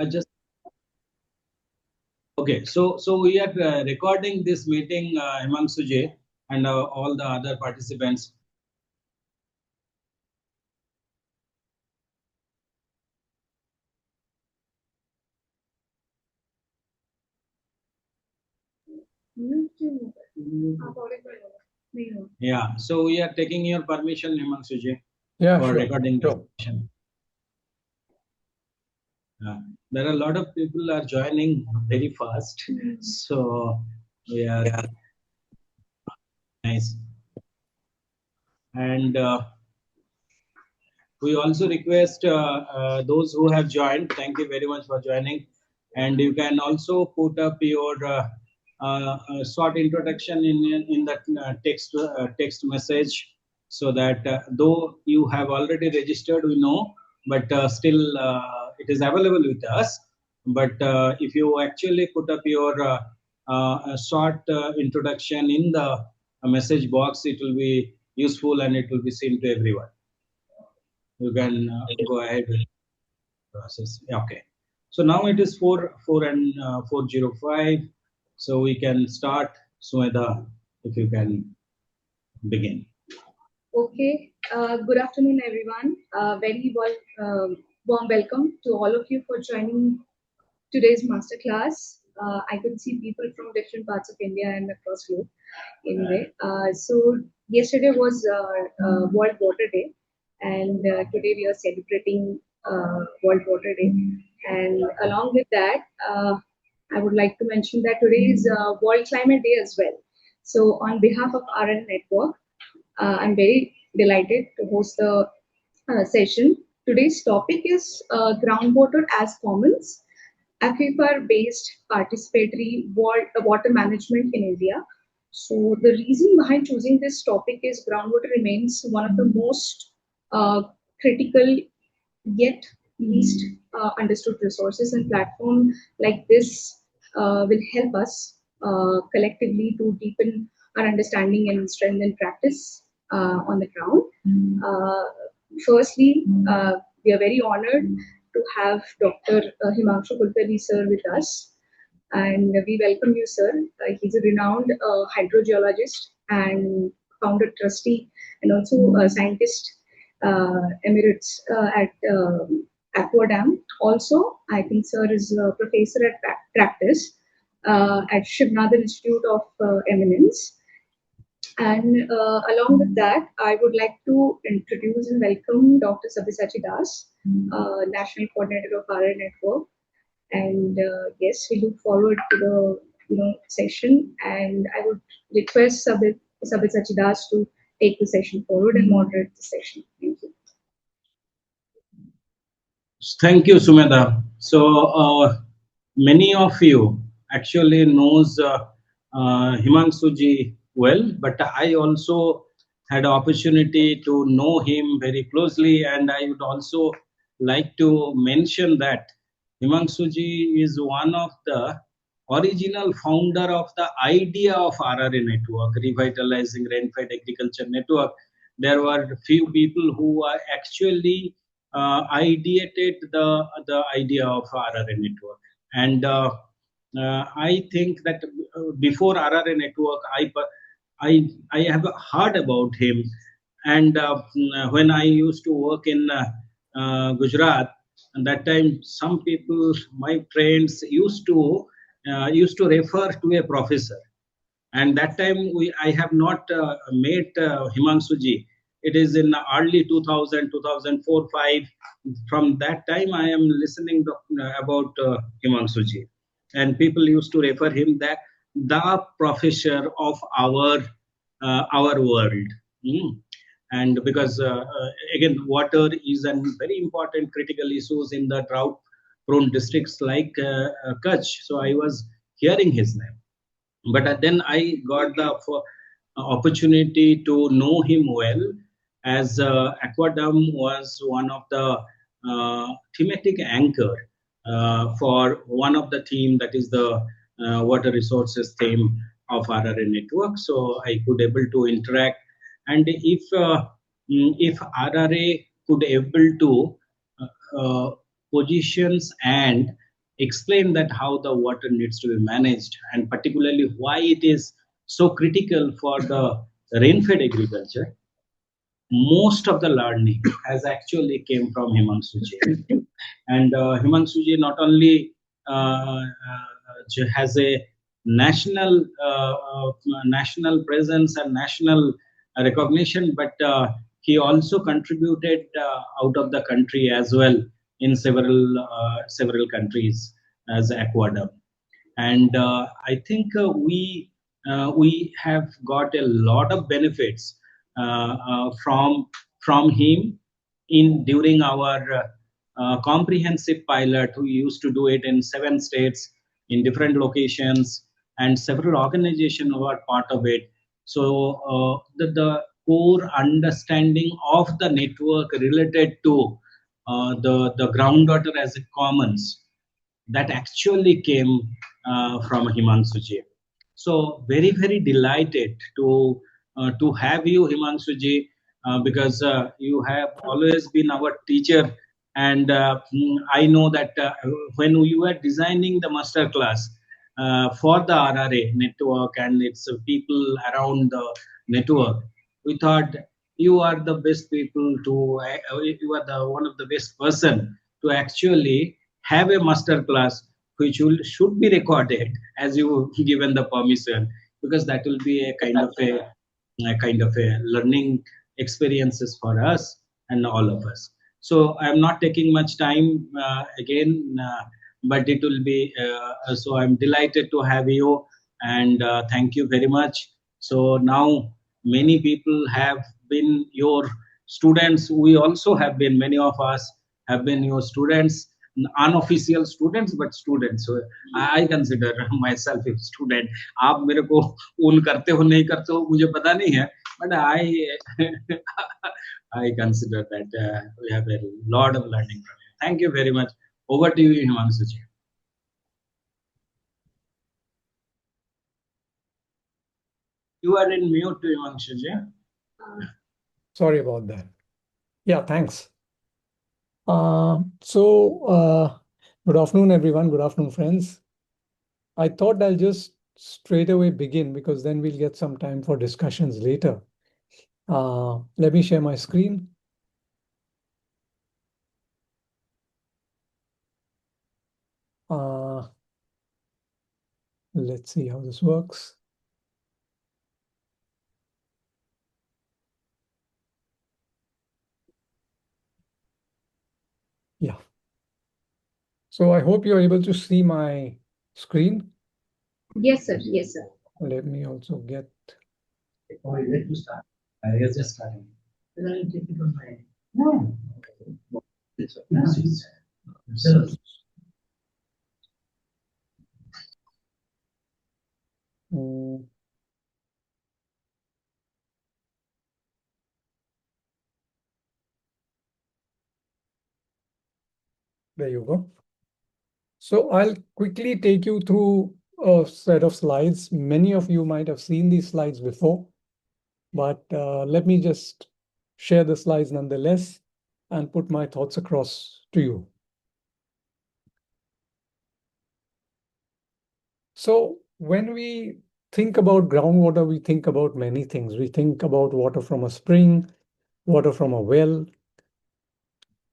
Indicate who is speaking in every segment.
Speaker 1: just okay. So we are recording this meeting, Himanshu Ji, and all the other participants. Yeah. So we are taking your permission, Himanshu Ji, for recording this session. There are a lot of people are joining very fast, so we are nice. And we also request those who have joined, thank you very much for joining. And you can also put up your short introduction in that text message, so that though you have already registered, we know, but still it is available with us. But if you actually put up your short introduction in the message box, it will be useful and it will be seen to everyone. You can go ahead with the process. Okay. So now it is 4:05. So we can start. Sumedha, if you can begin.
Speaker 2: Okay. Good afternoon, everyone. Very warm welcome to all of you for joining today's masterclass. I could see people from different parts of India and across globe. Anyway, so yesterday was World Water Day, and today we are celebrating World Water Day. And along with that, I would like to mention that today is World Climate Day as well. So on behalf of RN Network, I'm very delighted to host the session. Today's topic is groundwater as commons, aquifer-based participatory water management in India. So the reason behind choosing this topic is groundwater remains one of the most critical yet least understood resources, and platform like this will help us collectively to deepen our understanding and strengthen practice on the ground. Firstly, we are very honored to have Dr. Himanshu Kulkarni sir with us, and we welcome you, sir. He's a renowned hydrogeologist and founder trustee, and also a scientist Emeritus at ACWADAM. Also, I think sir is a professor at practice at Shivnadar Institute of Eminence. And along with that, I would like to introduce and welcome Dr. Sabyasachi Das, National Coordinator of our Network. And yes, we look forward to the session. And I would request Sabyasachi Das to take the session forward and moderate the session. Thank you.
Speaker 1: Thank you, Sumedha. So many of you actually knows Himanshu Ji well, but I also had opportunity to know him very closely, and I would also like to mention that Himanshu Ji is one of the original founder of the idea of RRA network, revitalizing rainfed agriculture network. There were few people who are actually ideated the idea of RRA network, and I think that before RRA network, I have heard about him, and when I used to work in Gujarat, and that time some people, my friends, used to refer to a professor, and that time I have not met Himanshu Ji. It is in early 2000, 2004, 5. From that time, I am listening about Himanshu Ji, and people used to refer him that the professor of our world. And because again, water is a very important critical issues in the drought prone districts like Kutch. So I was hearing his name, but then I got the opportunity to know him well, as ACWADAM was one of the thematic anchor for one of the theme, that is the water resources theme of RRA network. So I could able to interact, and if RRA could able to positions and explain that how the water needs to be managed, and particularly why it is so critical for the rain-fed agriculture. Most of the learning has actually came from Himanshu ji. And Himanshu ji not only has a national presence and national recognition, but he also contributed out of the country as well in several countries as ACWADAM. And I think we have got a lot of benefits from him in during our comprehensive pilot. We used to do it in 7 states in different locations, and several organizations were part of it. So the core understanding of the network related to the groundwater as a commons, that actually came from Himanshu ji. So very delighted to have you, Himanshu ji, because you have always been our teacher, and I know that when we were designing the master class for the RRA network and its people around the network, we thought you are the best people to you are the one of the best person to actually have a master class which should be recorded as you given the permission, because that will be a learning experiences for us and all of us. So I'm not taking much time again, but it will be so I'm delighted to have you, and thank you very much. So now many people have been your students. We also have been, many of us have been your students, unofficial students, but students. So I consider myself a student. आप मेरे को ऊल करते हो नहीं करते हो मुझे पता नहीं है, but I consider that we have a lot of learning from you. Thank you very much. Over to you, Himanshu ji. You are in mute, Himanshu ji.
Speaker 3: Sorry about that. Yeah, thanks. Good afternoon, everyone. Good afternoon, friends. I thought I'll just straight away begin, because then we'll get some time for discussions later. Let me share my screen. Let's see how this works. Yeah. So I hope you're able to see my screen.
Speaker 2: Yes, sir. Yes, sir.
Speaker 3: Let me also get.
Speaker 1: Oh, you need to start. I was just starting. Then I'll take it on my. No.
Speaker 3: There you go. So I'll quickly take you through a set of slides. Many of you might have seen these slides before, but let me just share the slides nonetheless and put my thoughts across to you. So when we think about groundwater, we think about many things. We think about water from a spring, water from a well,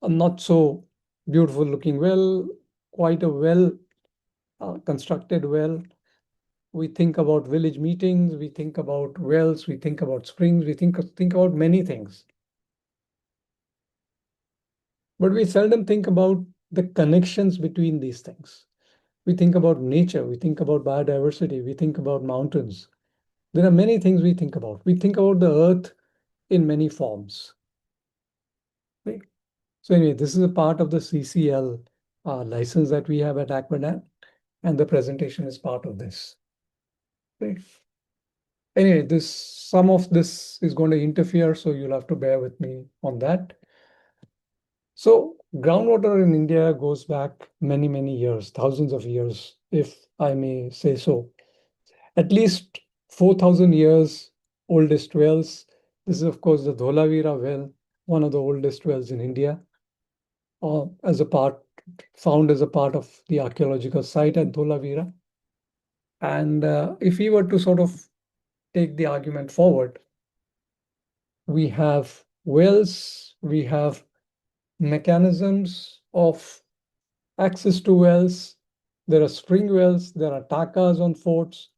Speaker 3: a not so beautiful looking well, quite a well constructed well. We think about village meetings, we think about wells, we think about springs, we think about many things. But we seldom think about the connections between these things. We think about nature, we think about biodiversity, we think about mountains. There are many things we think about. We think about the earth in many forms. Right? So anyway, this is a part of the CCL license that we have at ACWADAM, and the presentation is part of this. Right? Anyway, some of this is going to interfere, so you'll have to bear with me on that. So groundwater in India goes back many years, thousands of years, if I may say so. At least 4,000 years oldest wells. This is, of course, the Dholavira well, one of the oldest wells in India, as a part found as a part of the archaeological site at Dholavira. And if we were to sort of take the argument forward, we have wells, we have mechanisms of access to wells. There are spring wells, there are takas on forts,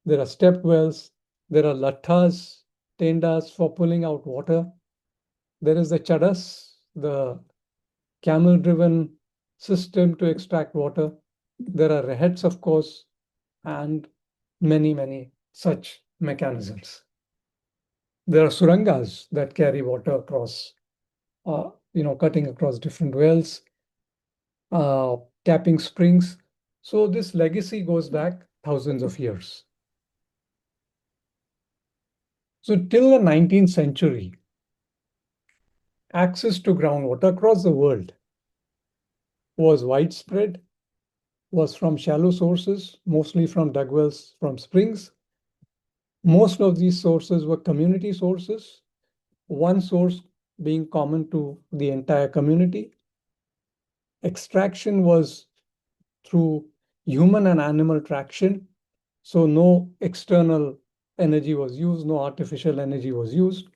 Speaker 3: there are step wells, there are lattas, tendas for pulling out water. There is the chadas, the camel-driven system to extract water. There are rehets, of course, and many, many such mechanisms. There are surangas that carry water across, cutting across different wells, tapping springs. So this legacy goes back thousands of years. So till the 19th century, access to groundwater across the world was widespread, was from shallow sources, mostly from dug wells from springs. Most of these sources were community sources, one source being common to the entire community. Extraction was through human and animal traction, so no external energy was used, no artificial energy was used.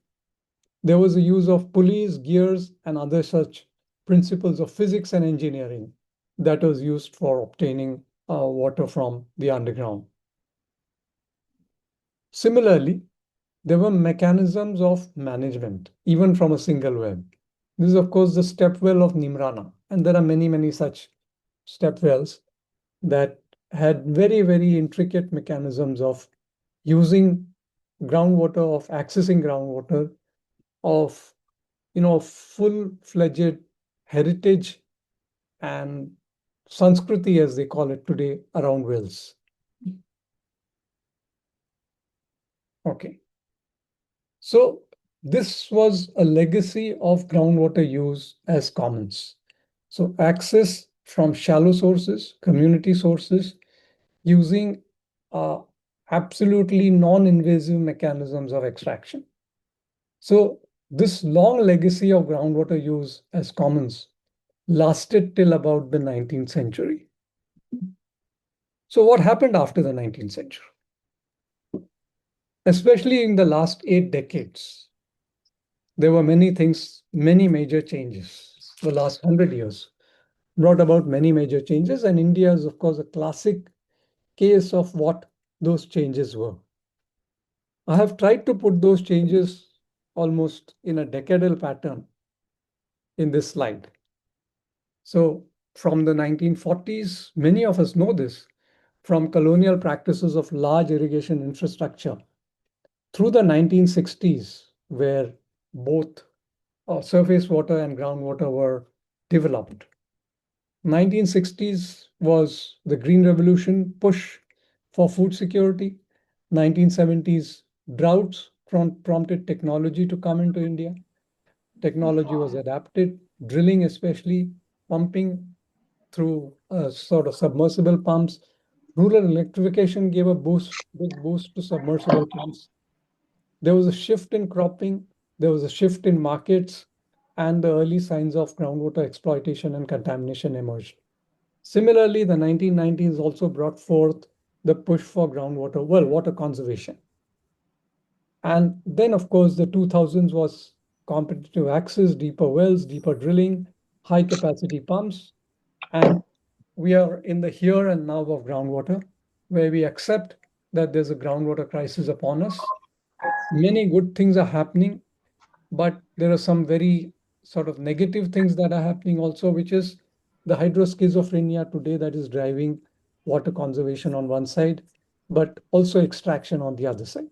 Speaker 3: There was a use of pulleys, gears, and other such principles of physics and engineering that was used for obtaining water from the underground. Similarly, there were mechanisms of management, even from a single well. This is, of course, the step well of Nimrana, and there are many, many such step wells that had very, very intricate mechanisms of using groundwater, of accessing groundwater, of full-fledged heritage and Sanskriti, as they call it today, around wells. Okay. So this was a legacy of groundwater use as commons. So access from shallow sources, community sources, using absolutely non-invasive mechanisms of extraction. So this long legacy of groundwater use as commons lasted till about the 19th century. So what happened after the 19th century? Especially in the last 8 decades, there were many things, many major changes. The last 100 years brought about many major changes, and India is, of course, a classic case of what those changes were. I have tried to put those changes almost in a decadal pattern in this slide. So from the 1940s, many of us know this, from colonial practices of large irrigation infrastructure through the 1960s, where both surface water and groundwater were developed. 1960s was the Green Revolution push for food security. 1970s droughts prompted technology to come into India. Technology was adapted, drilling especially, pumping through sort of submersible pumps. Rural electrification gave a big boost to submersible pumps. There was a shift in cropping, there was a shift in markets, and the early signs of groundwater exploitation and contamination emerged. Similarly, the 1990s also brought forth the push for groundwater, well, water conservation. And then, of course, the 2000s was competitive access, deeper wells, deeper drilling, high capacity pumps. And we are in the here and now of groundwater, where we accept that there's a groundwater crisis upon us. Many good things are happening, but there are some very sort of negative things that are happening also, which is the hydroschizophrenia today that is driving water conservation on one side, but also extraction on the other side.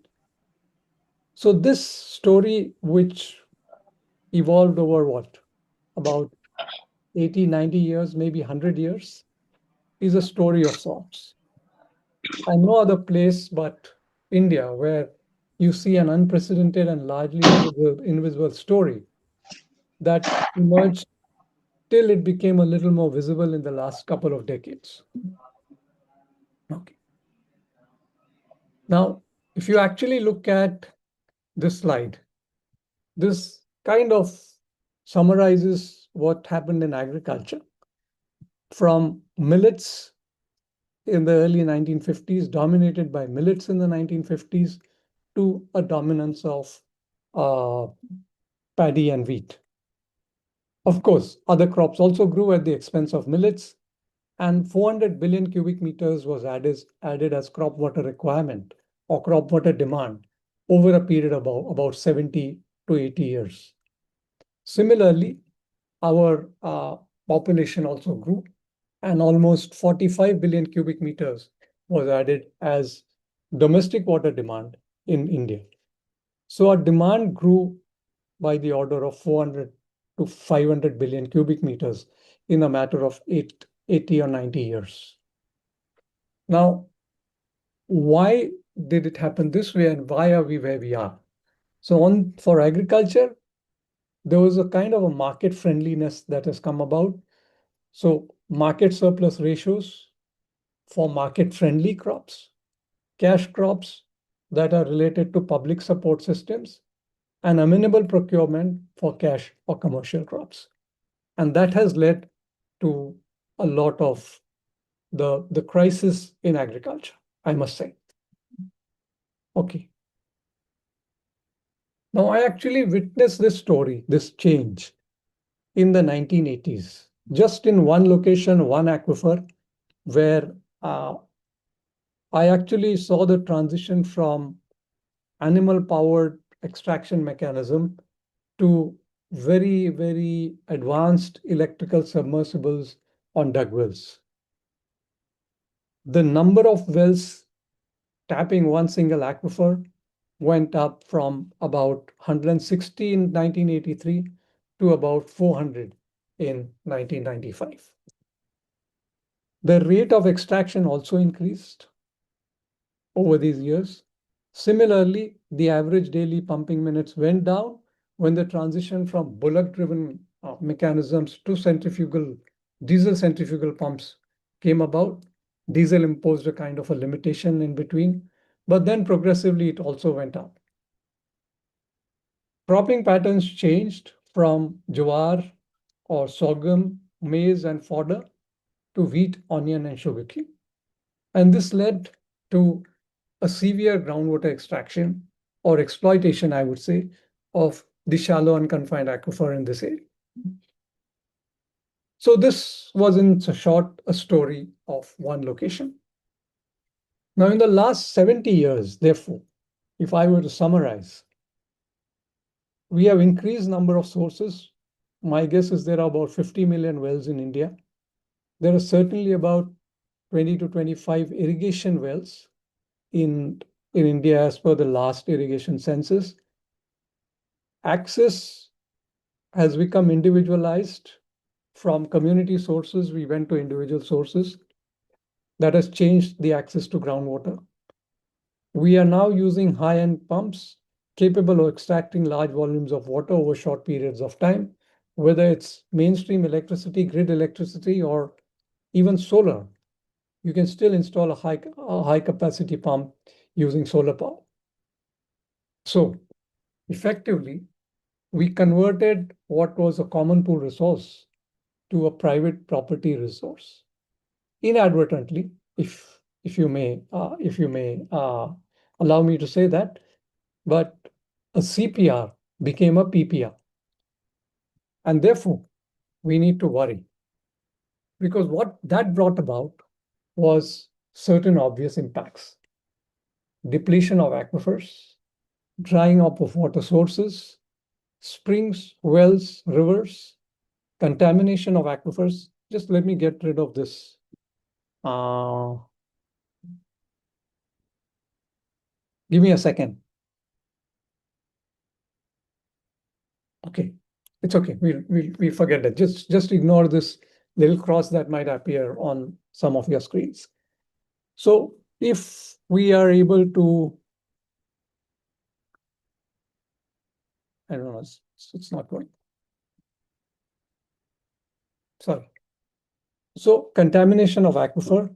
Speaker 3: So this story, which evolved over what, about 80, 90 years, maybe 100 years, is a story of sorts. And no other place but India, where you see an unprecedented and largely invisible story that emerged till it became a little more visible in the last couple of decades. Okay. Now, if you actually look at this slide, this kind of summarizes what happened in agriculture. from millets in the early 1950s, dominated by millets in the 1950s, to a dominance of paddy and wheat. Of course, other crops also grew at the expense of millets, and 400 billion cubic meters was added as crop water requirement or crop water demand over a period of about 70 to 80 years. Similarly, our population also grew, and almost 45 billion cubic meters was added as domestic water demand in India. So our demand grew by the order of 400 to 500 billion cubic meters in a matter of 80 or 90 years. Now, why did it happen this way, and why are we where we are? So for agriculture, there was a kind of a market friendliness that has come about. So market surplus ratios for market friendly crops, cash crops that are related to public support systems, and amenable procurement for cash or commercial crops. And that has led to a lot of the crisis in agriculture, I must say. Okay. Now, I actually witnessed this story, this change, in the 1980s, just in one location, one aquifer, where I actually saw the transition from animal-powered extraction mechanism to very, very advanced electrical submersibles on dug wells. The number of wells tapping one single aquifer went up from about 160 in 1983 to about 400 in 1995. The rate of extraction also increased over these years. Similarly, the average daily pumping minutes went down when the transition from bullock-driven mechanisms to diesel centrifugal pumps came about. Diesel imposed a kind of a limitation in between, but then progressively it also went up. Cropping patterns changed from jowar or sorghum, maize, and fodder to wheat, onion, and sugarcane. And this led to a severe groundwater extraction or exploitation, I would say, of the shallow unconfined aquifer in this area. So this was in short a story of one location. Now, in the last 70 years, therefore, if I were to summarize, we have increased number of sources. My guess is there are about 50 million wells in India. There are certainly about 20 to 25 irrigation wells in India as per the last irrigation census. Access has become individualized. From community sources, we went to individual sources. That has changed the access to groundwater. We are now using high-end pumps capable of extracting large volumes of water over short periods of time, whether it's mainstream electricity, grid electricity, or even solar. You can still install a high capacity pump using solar power. So effectively, we converted what was a common pool resource to a private property resource. Inadvertently, if you may allow me to say that, but a CPR became a PPR. And therefore, we need to worry, because what that brought about was certain obvious impacts. Depletion of aquifers, drying up of water sources, springs, wells, rivers, contamination of aquifers. Just let me get rid of this. Give me a second. Okay, it's okay. We'll forget that. Just ignore this little cross that might appear on some of your screens. So if we are able to, I don't know, it's not going. Sorry. So contamination of aquifer,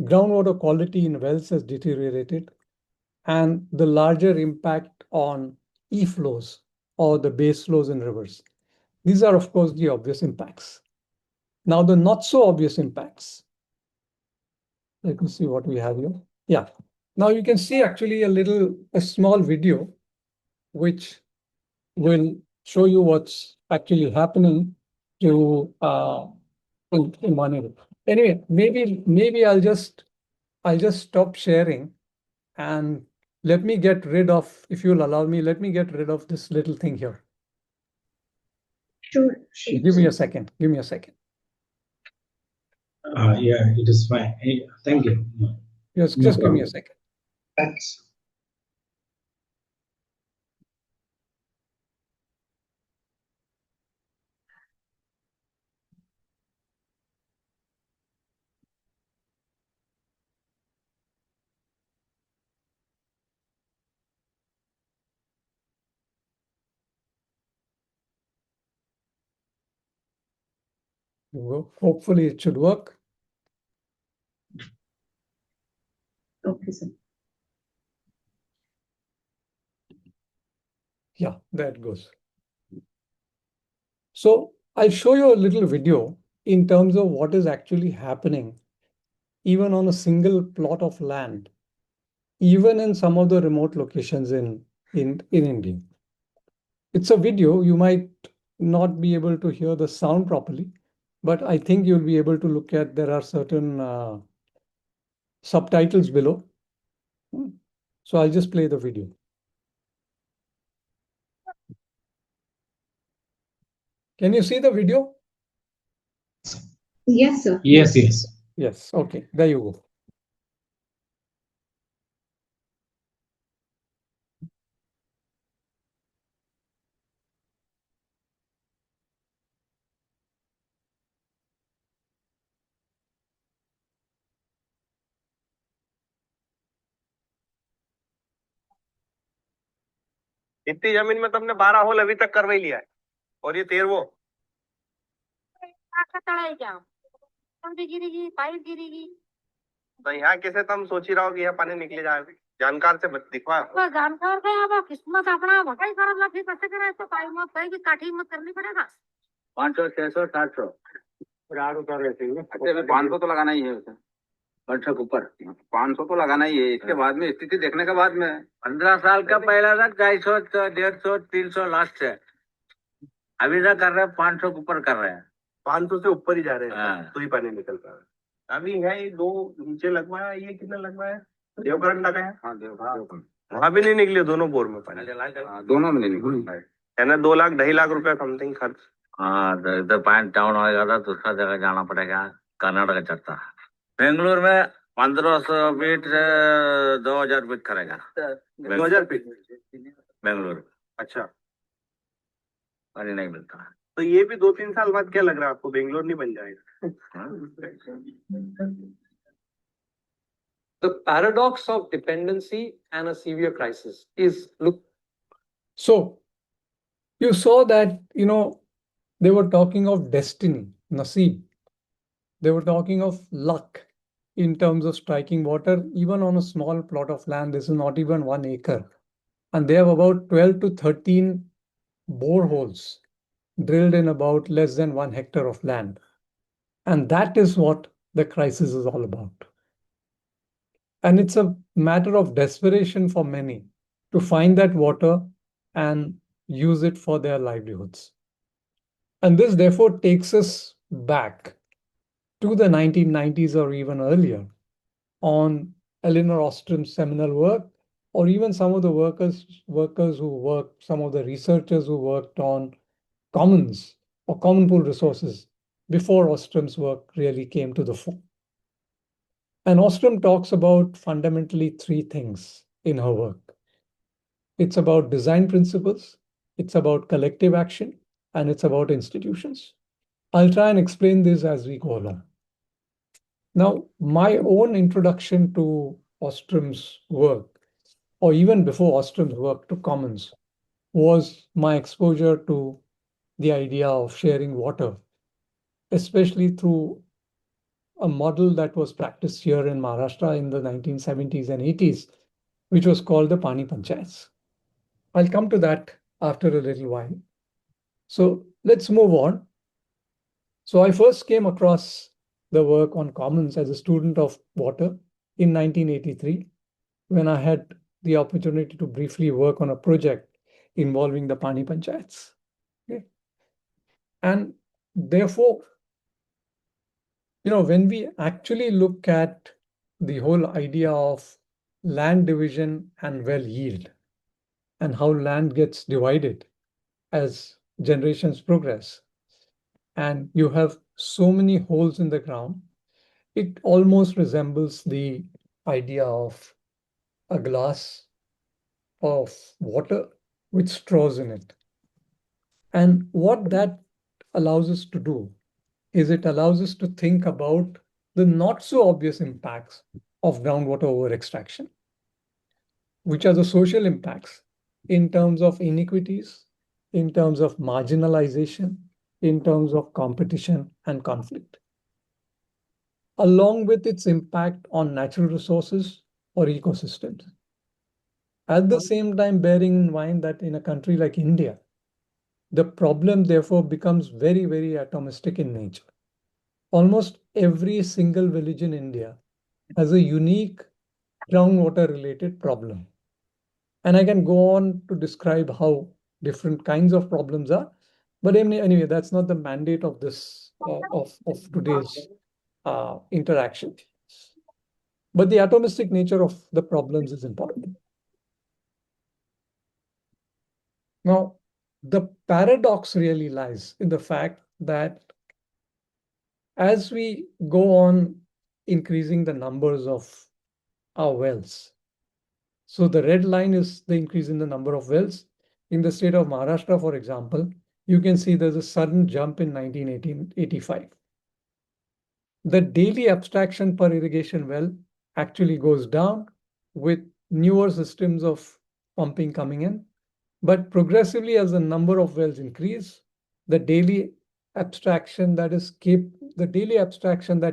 Speaker 3: groundwater quality in wells has deteriorated, and the larger impact on e-flows or the base flows in rivers. These are, of course, the obvious impacts. Now, the not so obvious impacts. Let me see what we have here. Yeah. Now you can see actually a small video, which will show you what's actually happening to in one area. Anyway, maybe I'll just stop sharing and let me get rid of, if you'll allow me, let me get rid of this little thing here.
Speaker 2: Sure.
Speaker 3: Give me a second. Give me a second.
Speaker 1: Yeah, it is fine. Thank you.
Speaker 3: Just give me a second.
Speaker 1: Thanks.
Speaker 3: Hopefully it should work.
Speaker 2: Okay, sir.
Speaker 3: Yeah, there it goes. So I'll show you a little video in terms of what is actually happening, even on a single plot of land, even in some of the remote locations in India. It's a video. You might not be able to hear the sound properly, but I think you'll be able to look at, there are certain subtitles below. So I'll just play the video. Can you see the video?
Speaker 2: Yes, sir.
Speaker 1: Yes, yes.
Speaker 3: Yes. Okay, there you go.
Speaker 4: इतनी जमीन में तुमने 12 whole अभी तक करवा लिया है और ये 13वां गिरेगी पाइप गिरेगी तो यहाँ कैसे तुम सोच ही रहो कि यहाँ पानी निकले जाएगा जानकार से दिखवा जानकार का अब किस्मत अपना भटाई कर ला फिर कैसे करें तो पाइप मत कहीं की काठी मत करनी पड़ेगा 500 600 700 500 तो लगाना ही है उसे 500 के ऊपर 500 तो लगाना ही है इसके बाद में स्थिति देखने के बाद में 15 साल का पहला था 250 150 300 लास्ट है अभी तक कर रहे हैं 500 के ऊपर कर रहे हैं 500 से ऊपर ही जा रहे हैं तो ही पानी निकल रहा है अभी है ये 2 नीचे लगवाया ये कितना लगवाया देवकरण लगाया हाँ देवकरण वहां भी नहीं निकले दोनों बोर में पानी दोनों में नहीं निकल है 2 लाख 2.5 लाख रुपया समथिंग खर्च हाँ इधर पानी डाउन होगा तो दूसरा जगह जाना पड़ेगा कर्नाटक चलता बेंगलुरु में 1500 फीट से 2000 फीट करेगा 2000 फीट बेंगलुरु अच्छा पानी नहीं मिलता तो ये भी 2-3 साल बाद क्या लग रहा है आपको बेंगलोर नहीं बन जाएगा
Speaker 3: The paradox of dependency and a severe crisis is, look, so you saw that, they were talking of destiny, Naseeb. They were talking of luck in terms of striking water, even on a small plot of land. This is not even 1 acre. And they have about 12 to 13 boreholes drilled in about less than 1 hectare of land. And that is what the crisis is all about. And it's a matter of desperation for many to find that water and use it for their livelihoods. And this therefore takes us back to the 1990s or even earlier on Elinor Ostrom's seminal work, or even some of the workers who worked, some of the researchers who worked on commons or common pool resources before Ostrom's work really came to the fore. And Ostrom talks about fundamentally 3 things in her work. It's about design principles, it's about collective action, and it's about institutions. I'll try and explain this as we go along. Now, my own introduction to Ostrom's work, or even before Ostrom's work, to commons, was my exposure to the idea of sharing water, especially through a model that was practiced here in Maharashtra in the 1970s and 80s, which was called the Pani Panchayats. I'll come to that after a little while. So let's move on. So I first came across the work on commons as a student of water in 1983, when I had the opportunity to briefly work on a project involving the Pani Panchayats. Okay? And therefore, when we actually look at the whole idea of land division and well yield, and how land gets divided as generations progress, and you have so many holes in the ground, it almost resembles the idea of a glass of water with straws in it. And what that allows us to do is it allows us to think about the not so obvious impacts of groundwater over extraction, which are the social impacts in terms of inequities, in terms of marginalization, in terms of competition and conflict, along with its impact on natural resources or ecosystems. At the same time, bearing in mind that in a country like India, the problem therefore becomes very, very atomistic in nature. Almost every single village in India has a unique groundwater related problem. And I can go on to describe how different kinds of problems are. But anyway, that's not the mandate of this of today's interaction. But the atomistic nature of the problems is important. Now, the paradox really lies in the fact that as we go on increasing the numbers of our wells, so the red line is the increase in the number of wells. In the state of Maharashtra, for example, you can see there's a sudden jump in 1985. The daily abstraction per irrigation well actually goes down with newer systems of pumping coming in. But progressively, as the number of wells increase, the daily abstraction that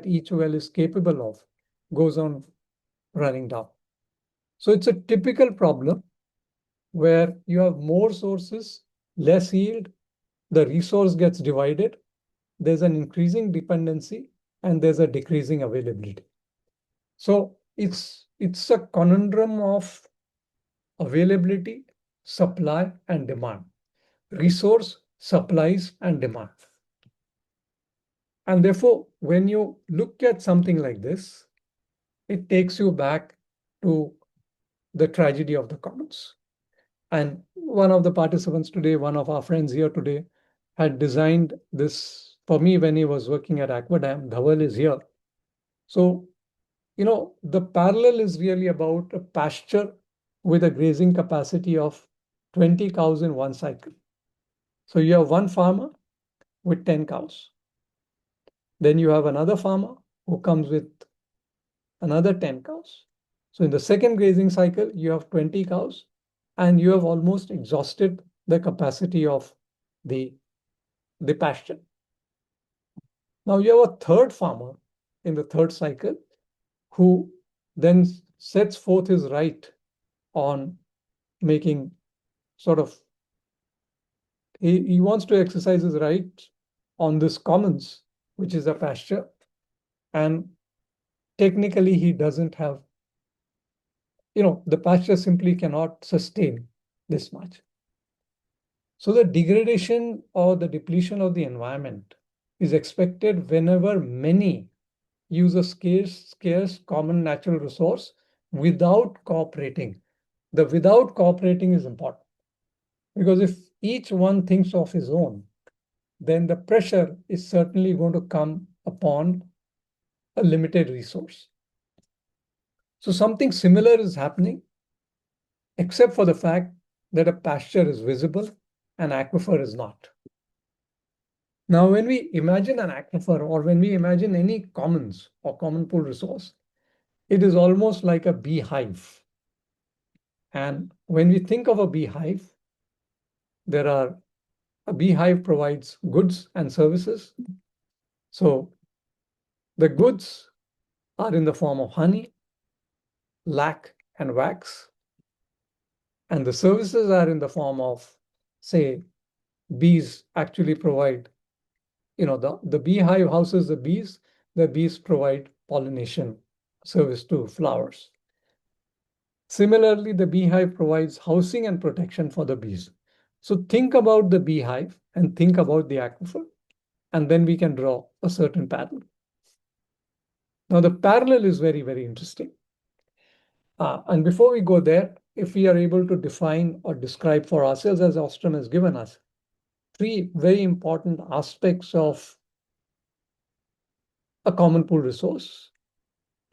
Speaker 3: each well is capable of goes on running down. So it's a typical problem where you have more sources, less yield, the resource gets divided, there's an increasing dependency, and there's a decreasing availability. So it's a conundrum of availability, supply, and demand. Resource, supplies, and demand. And therefore, when you look at something like this, it takes you back to the tragedy of the commons. And one of the participants today, one of our friends here today, had designed this for me when he was working at ACWADAM. Dhaval is here. So, the parallel is really about a pasture with a grazing capacity of 20 cows in one cycle. So you have one farmer with 10 cows. Then you have another farmer who comes with another 10 cows. So in the second grazing cycle, you have 20 cows, and you have almost exhausted the capacity of the pasture. Now you have a third farmer in the third cycle who then sets forth his right on making he wants to exercise his right on this commons, which is a pasture, and technically he doesn't have, the pasture simply cannot sustain this much. So the degradation or the depletion of the environment is expected whenever many use a scarce common natural resource without cooperating. The without cooperating is important, because if each one thinks of his own, then the pressure is certainly going to come upon a limited resource. So something similar is happening, except for the fact that a pasture is visible and aquifer is not. Now, when we imagine an aquifer, or when we imagine any commons or common pool resource, it is almost like a beehive. And when we think of a beehive, a beehive provides goods and services. So the goods are in the form of honey, lac, and wax. And the services are in the form of, say, bees actually provide the beehive houses the bees provide pollination service to flowers. Similarly, the beehive provides housing and protection for the bees. So think about the beehive and think about the aquifer, and then we can draw a certain pattern. Now, the parallel is very, very interesting. And before we go there, if we are able to define or describe for ourselves, as Ostrom has given us, three very important aspects of a common pool resource.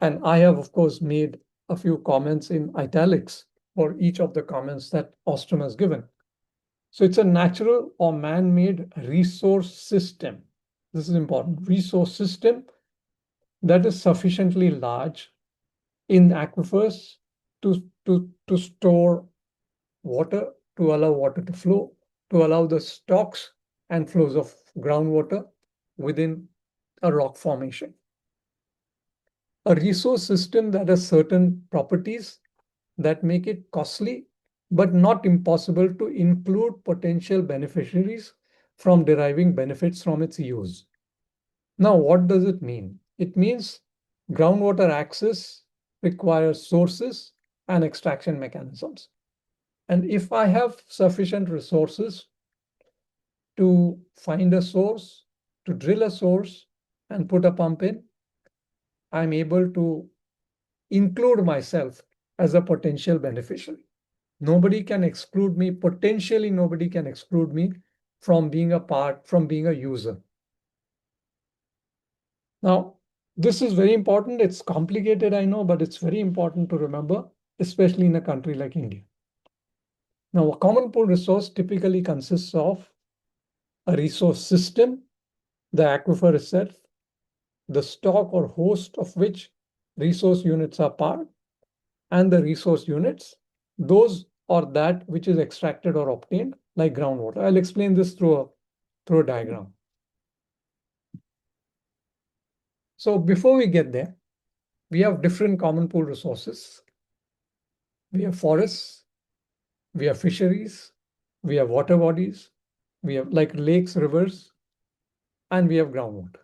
Speaker 3: And I have, of course, made a few comments in italics for each of the comments that Ostrom has given. So it's a natural or man-made resource system. This is important. Resource system that is sufficiently large in aquifers to store water, to allow water to flow, to allow the stocks and flows of groundwater within a rock formation. A resource system that has certain properties that make it costly, but not impossible to include potential beneficiaries from deriving benefits from its use. Now, what does it mean? It means groundwater access requires sources and extraction mechanisms. And if I have sufficient resources to find a source, to drill a source and put a pump in, I'm able to include myself as a potential beneficiary. Nobody can exclude me. Potentially, nobody can exclude me from being a user. Now, this is very important. It's complicated, I know, but it's very important to remember, especially in a country like India. Now, a common pool resource typically consists of a resource system, the aquifer itself, the stock or host of which resource units are part, and the resource units, those or that which is extracted or obtained, like groundwater. I'll explain this through a diagram. So before we get there, we have different common pool resources. We have forests, we have fisheries, we have water bodies, we have like lakes, rivers, and we have groundwater.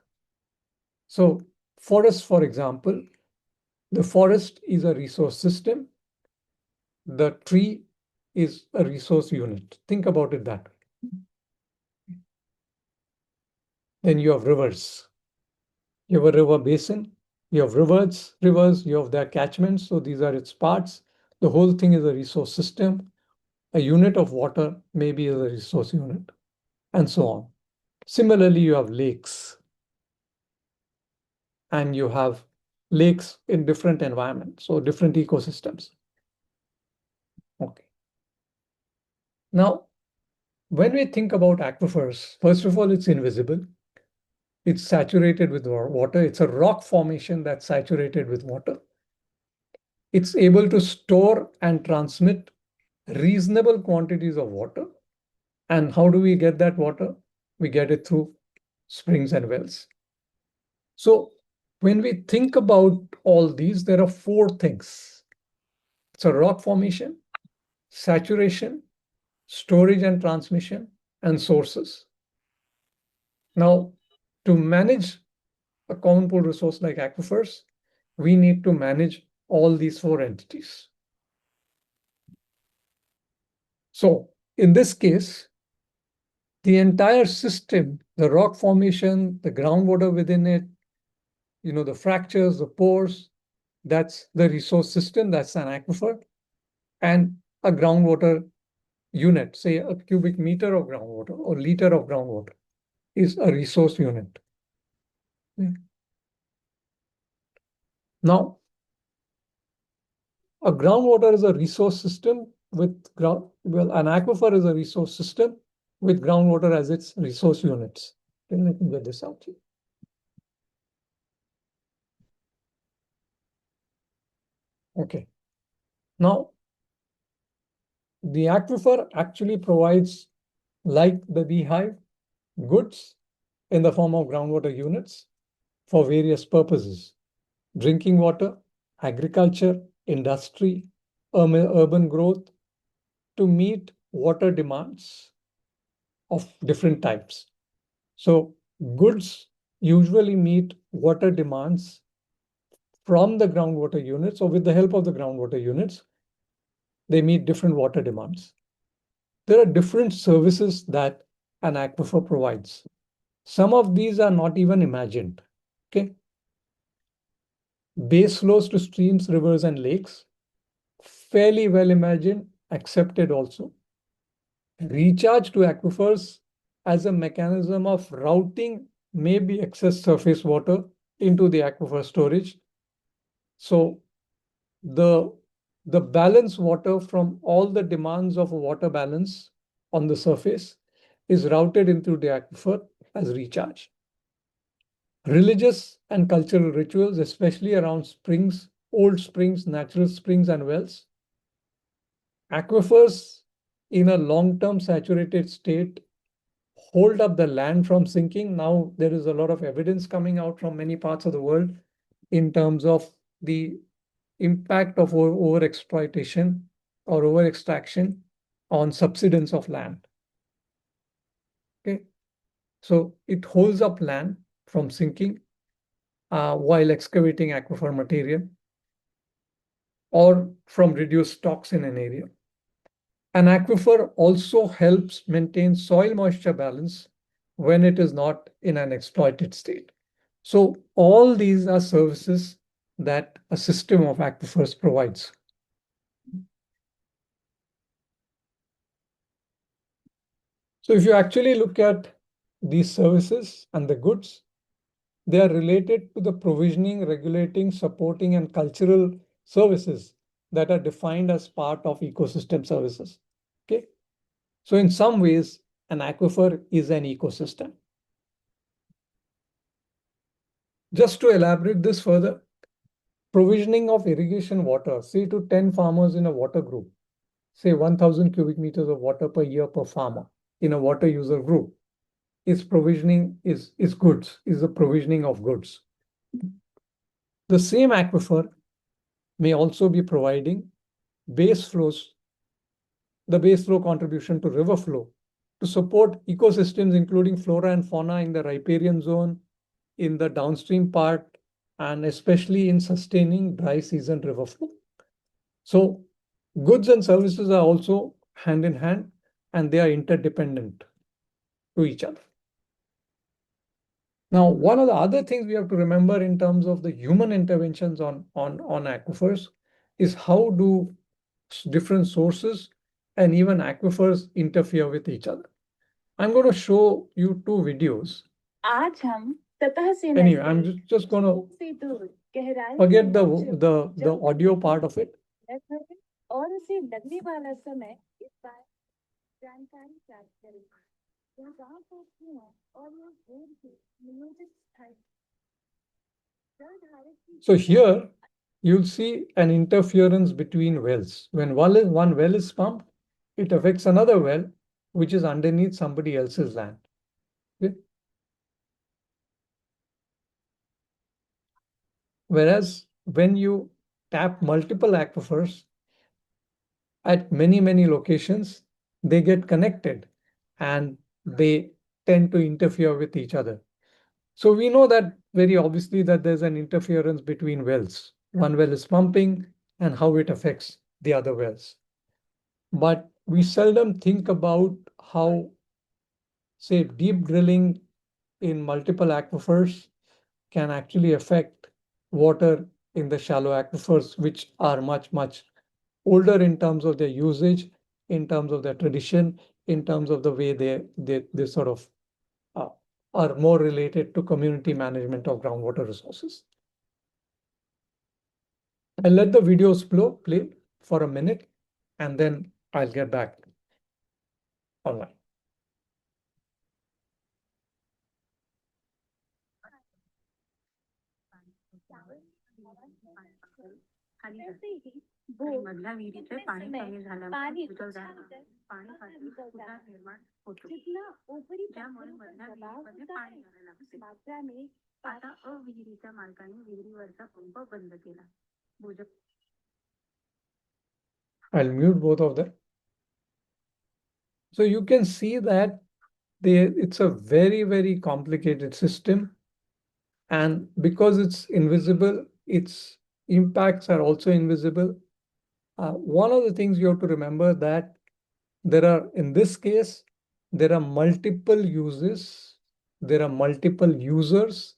Speaker 3: So forests, for example, the forest is a resource system. The tree is a resource unit. Think about it that way. Then you have rivers. You have a river basin. You have rivers, you have their catchments. So these are its parts. The whole thing is a resource system. A unit of water maybe is a resource unit, and so on. Similarly, you have lakes. And you have lakes in different environments, so different ecosystems. Okay. Now, when we think about aquifers, first of all, it's invisible. It's saturated with water. It's a rock formation that's saturated with water. It's able to store and transmit reasonable quantities of water. And how do we get that water? We get it through springs and wells. So when we think about all these, there are four things. It's a rock formation, saturation, storage and transmission, and sources. Now, to manage a common pool resource like aquifers, we need to manage all these four entities. So in this case, the entire system, the rock formation, the groundwater within it, the fractures, the pores, that's the resource system, that's an aquifer, and a groundwater unit, say a cubic meter of groundwater or liter of groundwater, is a resource unit. Now, a groundwater is a resource system with an aquifer is a resource system with groundwater as its resource units. Let me get this out here. Okay. Now, the aquifer actually provides, like the beehive, goods in the form of groundwater units for various purposes: drinking water, agriculture, industry, urban growth, to meet water demands of different types. So Goods usually meet water demands from the groundwater units, or with the help of the groundwater units, they meet different water demands. There are different services that an aquifer provides. Some of these are not even imagined. Okay. Base flows to streams, rivers, and lakes, fairly well imagined, accepted also. Recharge to aquifers as a mechanism of routing maybe excess surface water into the aquifer storage. So the balance water from all the demands of a water balance on the surface is routed into the aquifer as recharge. Religious and cultural rituals, especially around springs, old springs, natural springs, and wells. Aquifers in a long-term saturated state hold up the land from sinking. Now, there is a lot of evidence coming out from many parts of the world in terms of the impact of over-exploitation or over-extraction on subsidence of land. Okay, so it holds up land from sinking while excavating aquifer material, or from reduced stocks in an area. An aquifer also helps maintain soil moisture balance when it is not in an exploited state. So all these are services that a system of aquifers provides. So if you actually look at these services and the goods, they are related to the provisioning, regulating, supporting, and cultural services that are defined as part of ecosystem services. Okay. So in some ways, an aquifer is an ecosystem. Just to elaborate this further, provisioning of irrigation water, say to 10 farmers in a water group, say 1,000 cubic meters of water per year per farmer in a water user group, is provisioning, is goods, is the provisioning of goods. The same aquifer may also be providing base flows, the base flow contribution to river flow, to support ecosystems, including flora and fauna in the riparian zone, in the downstream part, and especially in sustaining dry season river flow. So goods and services are also hand in hand, and they are interdependent to each other. Now, one of the other things we have to remember in terms of the human interventions on aquifers is how do different sources and even aquifers interfere with each other. I'm going to show you two videos. Anyway, I'm just going to forget the audio part of it. So here you'll see an interference between wells. When one well is pumped, it affects another well, which is underneath somebody else's land. Okay? Whereas when you tap multiple aquifers at many locations, they get connected and they tend to interfere with each other. So we know that very obviously that there's an interference between wells. One well is pumping and how it affects the other wells. But we seldom think about how, say, deep drilling in multiple aquifers can actually affect water in the shallow aquifers, which are much older in terms of their usage, in terms of their tradition, in terms of the way they sort of are more related to community management of groundwater resources. I'll let the videos play for a minute, and then I'll get back online.
Speaker 5: मधल्या विहिरीचे पाणी कमी झाल्यामुळे पाणी पातळी सुद्धा निर्माण होतो ज्यामुळे मधल्या विहिरीमध्ये पाणी घालायला लागते आता अविहिरीच्या मालकाने विहिरीवरचा पंप बंद केला.
Speaker 3: I'll mute both of them. So you can see that it's a very, very complicated system. And because it's invisible, its impacts are also invisible. One of the things you have to remember that in this case, there are multiple uses, there are multiple users,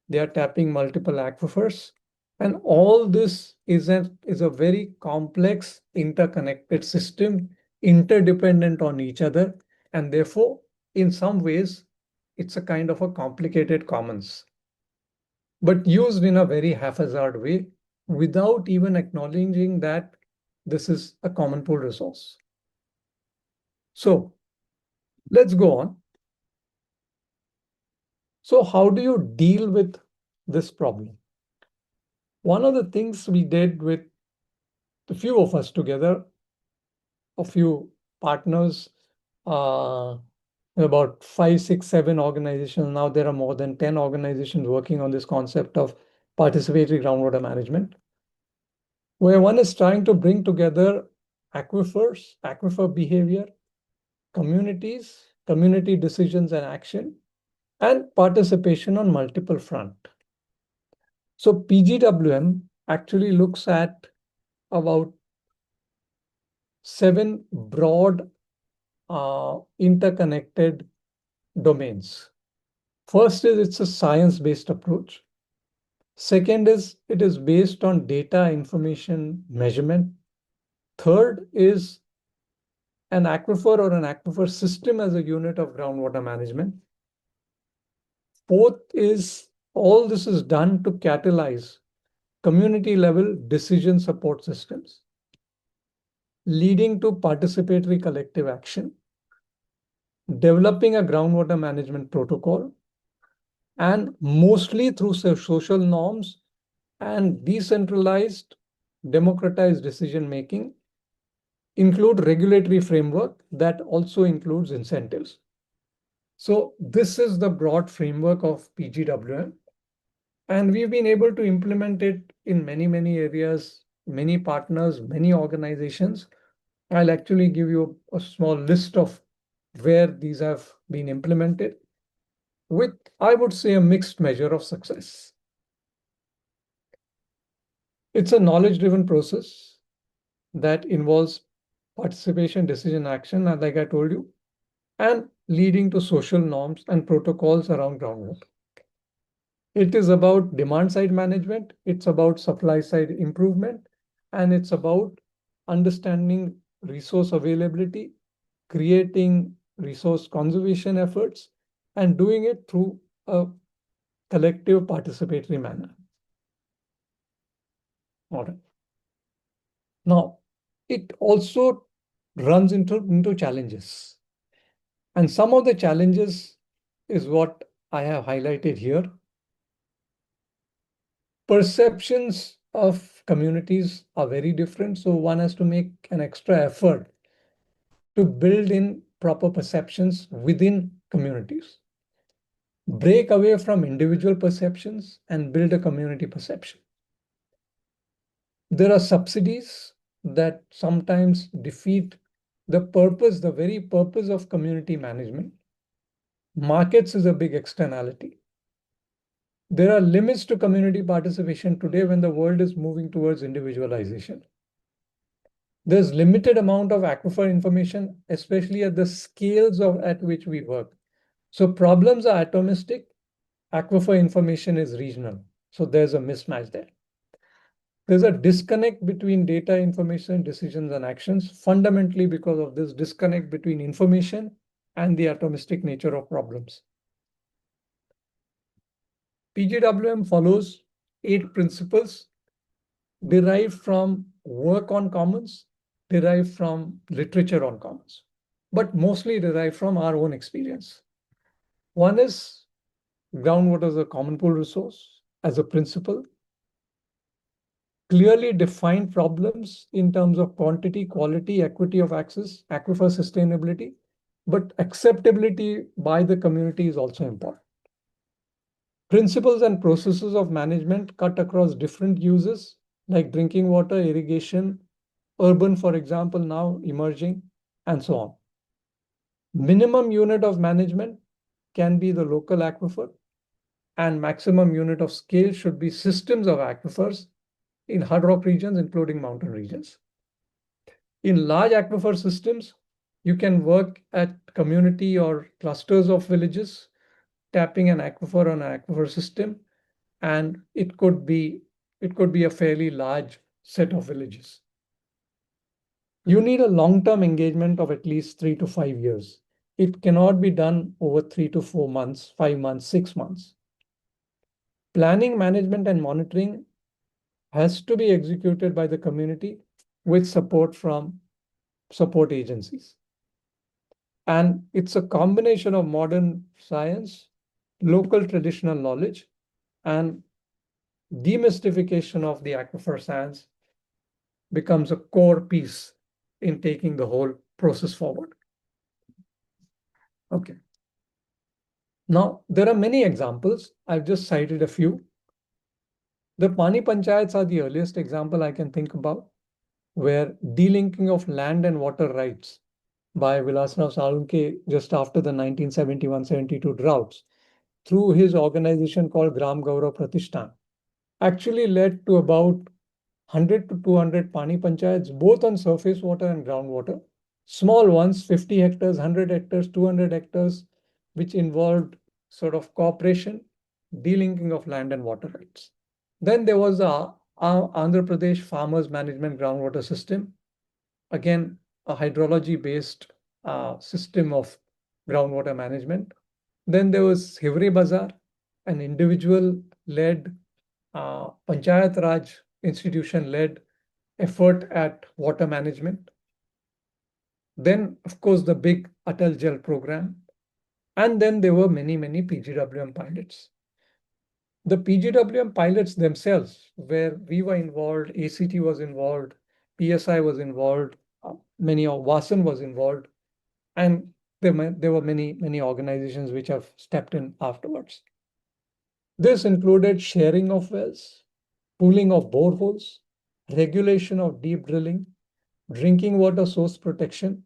Speaker 3: they are tapping multiple aquifers. And all this is a very complex, interconnected system, interdependent on each other. And therefore, in some ways, it's a kind of a complicated commons, but used in a very haphazard way without even acknowledging that this is a common pool resource. So let's go on. So how do you deal with this problem? One of the things we did with a few of us together, a few partners, about 5, 6, 7 organizations. Now there are more than 10 organizations working on this concept of participatory groundwater management, where one is trying to bring together aquifers, aquifer behavior, communities, community decisions and action, and participation on multiple fronts. So PGWM actually looks at about 7 broad interconnected domains. First is it's a science-based approach. Second is it is based on data information measurement. Third is an aquifer or an aquifer system as a unit of groundwater management. Fourth is all this is done to catalyze community level decision support systems, leading to participatory collective action, developing a groundwater management protocol, and mostly through social norms and decentralized, democratized decision making, include regulatory framework that also includes incentives. So this is the broad framework of PGWM. And we've been able to implement it in many, many areas, many partners, many organizations. I'll actually give you a small list of where these have been implemented with, I would say, a mixed measure of success. It's a knowledge-driven process that involves participation, decision, action, and like I told you, and leading to social norms and protocols around groundwater. It is about demand side management, it's about supply side improvement, and it's about understanding resource availability, creating resource conservation efforts, and doing it through a collective participatory manner. All right. Now, it also runs into challenges. And some of the challenges is what I have highlighted here. Perceptions of communities are very different. So one has to make an extra effort to build in proper perceptions within communities. Break away from individual perceptions and build a community perception. There are subsidies that sometimes defeat the purpose, the very purpose of community management. Markets is a big externality. There are limits to community participation today when the world is moving towards individualization. There's limited amount of aquifer information, especially at the scales at which we work. So problems are atomistic, aquifer information is regional. So there's a mismatch there. There's a disconnect between data, information, decisions, and actions, fundamentally because of this disconnect between information and the atomistic nature of problems. PGWM follows 8 principles derived from work on commons, derived from literature on commons, but mostly derived from our own experience. One is groundwater as a common pool resource as a principle. Clearly defined problems in terms of quantity, quality, equity of access, aquifer sustainability, but acceptability by the community is also important. Principles and processes of management cut across different uses like drinking water, irrigation, urban, for example, now emerging, and so on. Minimum unit of management can be the local aquifer, and maximum unit of scale should be systems of aquifers in hard rock regions, including mountain regions. In large aquifer systems, you can work at community or clusters of villages, tapping an aquifer on an aquifer system, and it could be a fairly large set of villages. You need a long-term engagement of at least 3 to 5 years. It cannot be done over 3 to 4 months, 5 months, 6 months. Planning, management, and monitoring has to be executed by the community with support from support agencies. And it's a combination of modern science, local traditional knowledge, and demystification of the aquifer science becomes a core piece in taking the whole process forward. Okay. Now, there are many examples. I've just cited a few. The Pani Panchayats are the earliest example I can think about, where delinking of land and water rights by Vilasrao Salunke just after the 1971-72 droughts through his organization called Gram Gaurav Pratishthan actually led to about 100 to 200 Pani Panchayats, both on surface water and groundwater. Small ones, 50 hectares, 100 hectares, 200 hectares, which involved sort of cooperation, delinking of land and water rights. Then there was the Andhra Pradesh Farmers Management Groundwater System, again, a hydrology-based system of groundwater management. Then there was Hivre Bazaar, an individual-led, Panchayat Raj institution-led effort at water management. Then, of course, the big Atal Jal program. And then there were many, many PGWM pilots. The PGWM pilots themselves, where we were involved, ACT was involved, PSI was involved, many of WASAN was involved, and there were many, many organizations which have stepped in afterwards. This included sharing of wells, pooling of boreholes, regulation of deep drilling, drinking water source protection,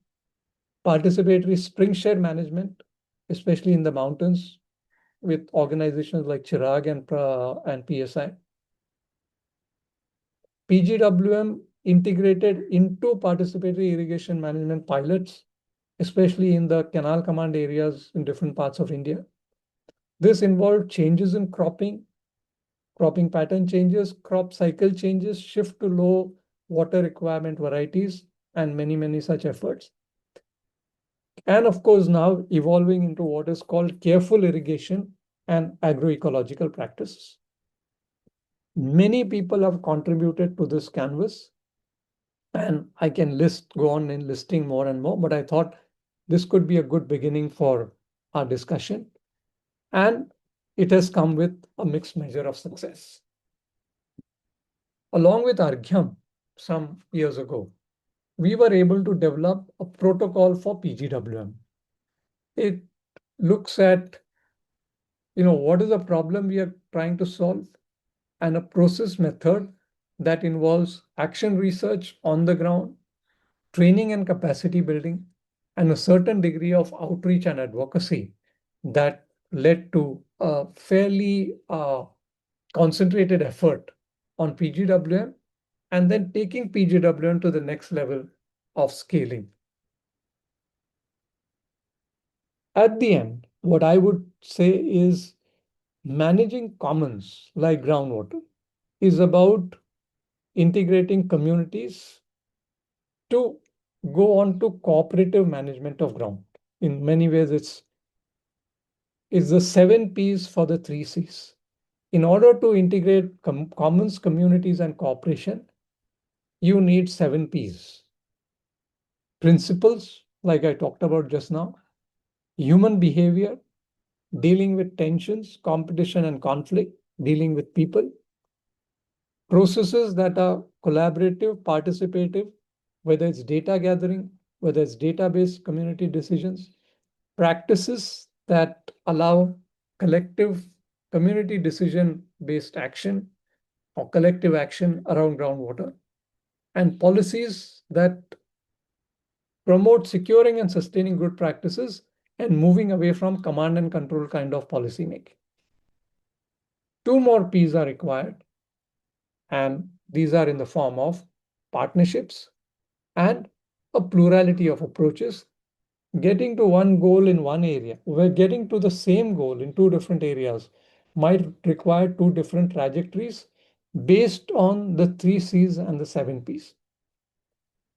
Speaker 3: participatory spring share management, especially in the mountains, with organizations like Chirag and PSI. PGWM integrated into participatory irrigation management pilots, especially in the canal command areas in different parts of India. This involved changes in cropping pattern changes, crop cycle changes, shift to low water requirement varieties, and many, many such efforts. And of course, now evolving into what is called careful irrigation and agroecological practices. Many people have contributed to this canvas, and I can go on in listing more and more, but I thought this could be a good beginning for our discussion. And it has come with a mixed measure of success. Along with Arghyam, some years ago, we were able to develop a protocol for PGWM. It looks at, what is the problem we are trying to solve, and a process method that involves action research on the ground, training and capacity building, and a certain degree of outreach and advocacy that led to a fairly concentrated effort on PGWM, and then taking PGWM to the next level of scaling. At the end, what I would say is managing commons like groundwater is about integrating communities to go on to cooperative management of ground. In many ways, it's the 7 Ps for the 3 Cs. In order to integrate commons, communities, and cooperation, you need 7 Ps. Principles, like I talked about just now, human behavior, dealing with tensions, competition, and conflict, dealing with people, processes that are collaborative, participative, whether it's data gathering, whether it's database community decisions, practices that allow collective community decision-based action or collective action around groundwater, and policies that promote securing and sustaining good practices, and moving away from command and control kind of policy making. Two more P's are required, and these are in the form of partnerships and a plurality of approaches. Getting to one goal in one area, we're getting to the same goal in two different areas, might require two different trajectories based on the 3 C's and the 7 P's.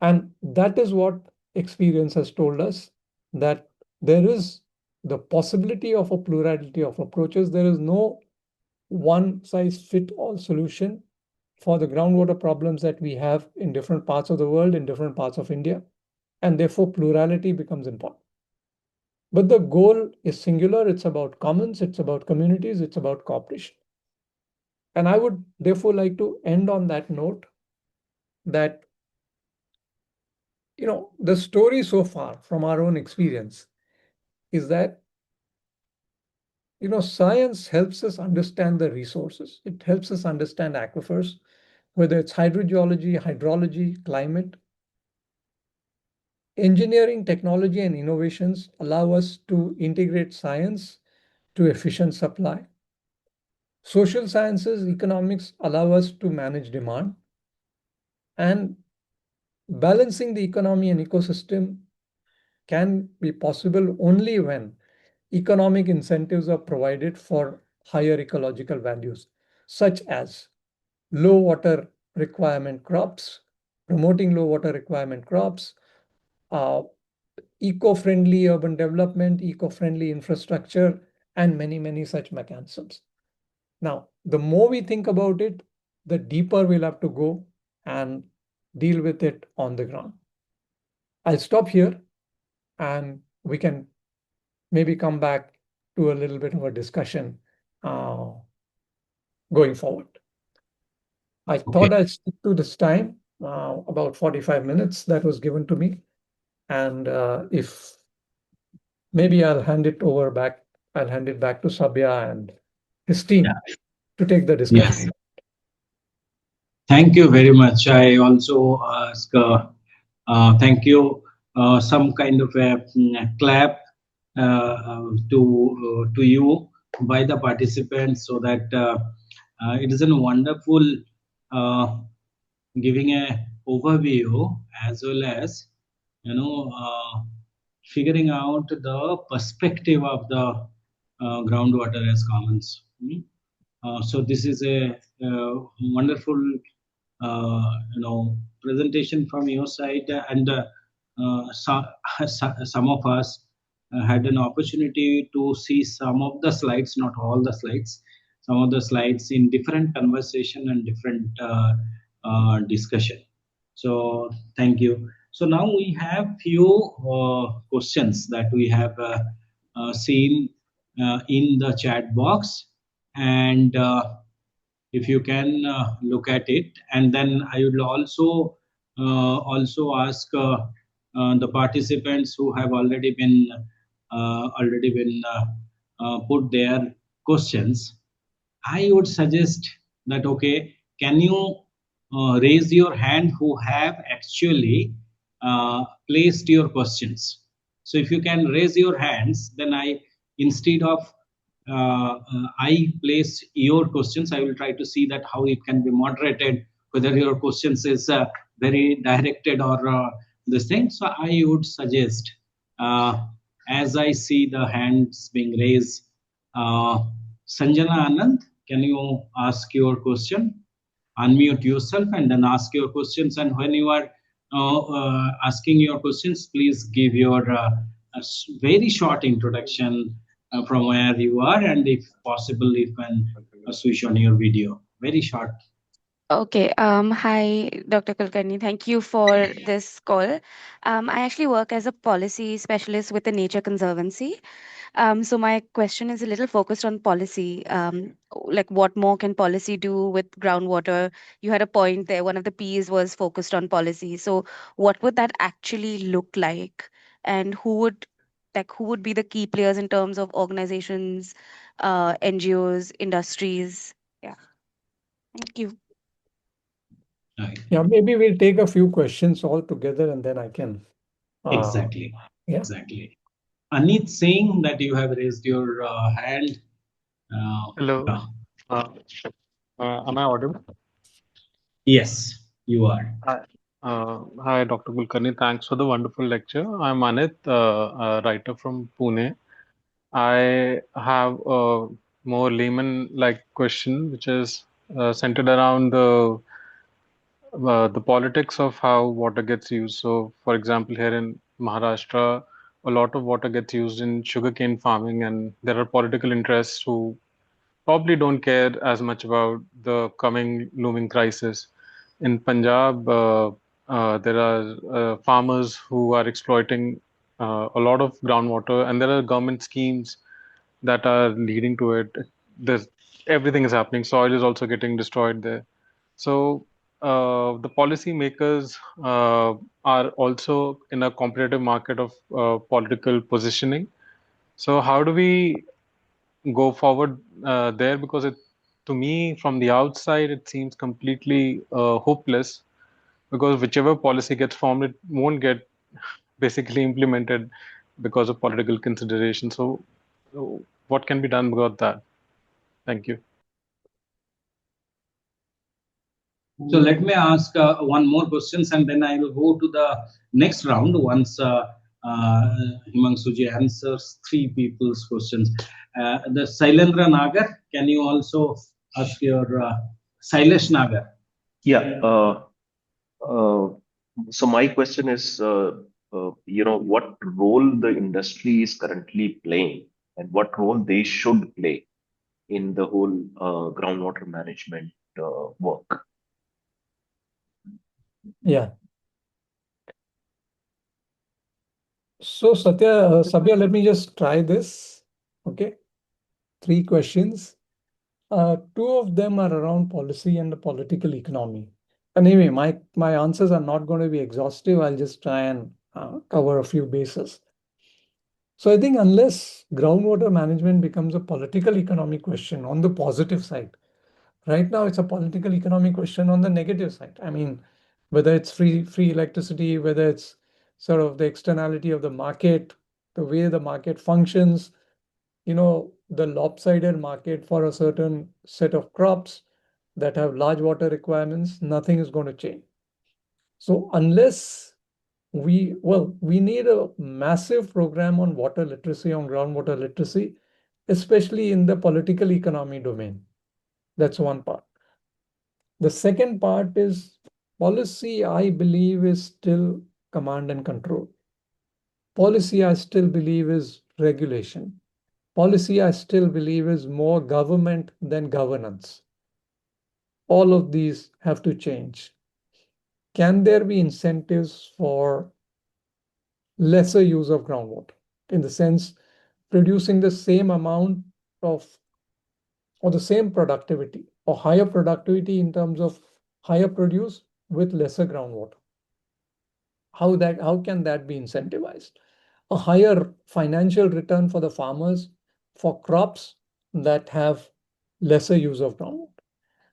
Speaker 3: And that is what experience has told us, that there is the possibility of a plurality of approaches. There is no one size fit all solution for the groundwater problems that we have in different parts of the world, in different parts of India, and therefore plurality becomes important. But the goal is singular. It's about commons, it's about communities, it's about cooperation. And I would therefore like to end on that note that, the story so far from our own experience is that, science helps us understand the resources. It helps us understand aquifers, whether it's hydrogeology, hydrology, climate. Engineering, technology, and innovations allow us to integrate science to efficient supply. Social sciences, economics allow us to manage demand. And balancing the economy and ecosystem can be possible only when economic incentives are provided for higher ecological values, such as low water requirement crops, promoting low water requirement crops, uh, eco-friendly urban development, eco-friendly infrastructure, and many, many such mechanisms. Now, the more we think about it, the deeper we'll have to go and deal with it on the ground. I'll stop here and we can maybe come back to a little bit of a discussion going forward. I thought I'll stick to this time, about 45 minutes that was given to me. And if maybe I'll hand it back to Sabya and his team to take the discussion.
Speaker 1: Yes. Thank you very much. I also ask, thank you, some kind of a clap to you by the participants, so that it is a wonderful giving a overview, as well as figuring out the perspective of the groundwater as commons. So this is a wonderful presentation from your side, and some of us had an opportunity to see some of the slides, not all the slides, some of the slides in different conversation and different discussion. So thank you. So now we have few questions that we have seen in the chat box, and if you can look at it, and then I will also ask the participants who have already been put their questions. I would suggest that, okay, can you raise your hand who have actually placed your questions? So if you can raise your hands, then instead of I place your questions, I will try to see that how it can be moderated, whether your questions is very directed or this thing. So I would suggest, as I see the hands being raised, Sanjana Anand, can you ask your question? Unmute yourself and then ask your questions. And when you are asking your questions, please give your very short introduction from where you are, and if possible, you can switch on your video. Very short.
Speaker 5: Okay. Hi, Dr. Kulkarni. Thank you for this call. I actually work as a policy specialist with the Nature Conservancy. So my question is a little focused on policy. Like, what more can policy do with groundwater? You had a point there. One of the P's was focused on policy. So what would that actually look like? And who would be the key players in terms of organizations, NGOs, industries? Yeah. Thank you.
Speaker 3: Yeah, maybe we'll take a few questions all together and then I can
Speaker 1: Exactly.
Speaker 3: Yeah.
Speaker 1: Exactly. Anit Singh, that you have raised your hand.
Speaker 6: Hello.
Speaker 1: Yeah.
Speaker 6: Am I audible?
Speaker 1: Yes, you are.
Speaker 6: Hi. Hi, Dr. Kulkarni. Thanks for the wonderful lecture. I'm Anit, a writer from Pune. I have a more layman-like question, which is centered around the politics of how water gets used. So, for example, here in Maharashtra, a lot of water gets used in sugarcane farming, and there are political interests who probably don't care as much about the coming looming crisis. In Punjab, there are farmers who are exploiting a lot of groundwater, and there are government schemes that are leading to it. There's, everything is happening. Soil is also getting destroyed there. So the policy makers are also in a competitive market of political positioning. So how do we go forward there? Because it, to me, from the outside, it seems completely hopeless. Because whichever policy gets formed, it won't get basically implemented because of political consideration. So what can be done about that? Thank you.
Speaker 1: So let me ask one more questions, and then I will go to the next round once Himanshuji answers three people's questions. The Sailendra Nagar, can you also ask your Sailesh Nagar?
Speaker 7: Yeah. So my question is, what role the industry is currently playing and what role they should play in the whole groundwater management work.
Speaker 3: Yeah. So Sabya, let me just try this. Okay. Three questions. Two of them are around policy and the political economy. Anyway, my answers are not going to be exhaustive. I'll just try and cover a few bases. So I think unless groundwater management becomes a political economic question on the positive side, right now it's a political economic question on the negative side. I mean, whether it's free electricity, whether it's sort of the externality of the market, the way the market functions, the lopsided market for a certain set of crops that have large water requirements, nothing is going to change. So unless we need a massive program on water literacy, on groundwater literacy, especially in the political economy domain. That's one part. The second part is policy, I believe, is still command and control. Policy, I still believe, is regulation. Policy, I still believe, is more government than governance. All of these have to change. Can there be incentives for lesser use of groundwater? In the sense, producing the same amount of, or the same productivity, or higher productivity in terms of higher produce with lesser groundwater. How can that be incentivized? A higher financial return for the farmers for crops that have lesser use of groundwater.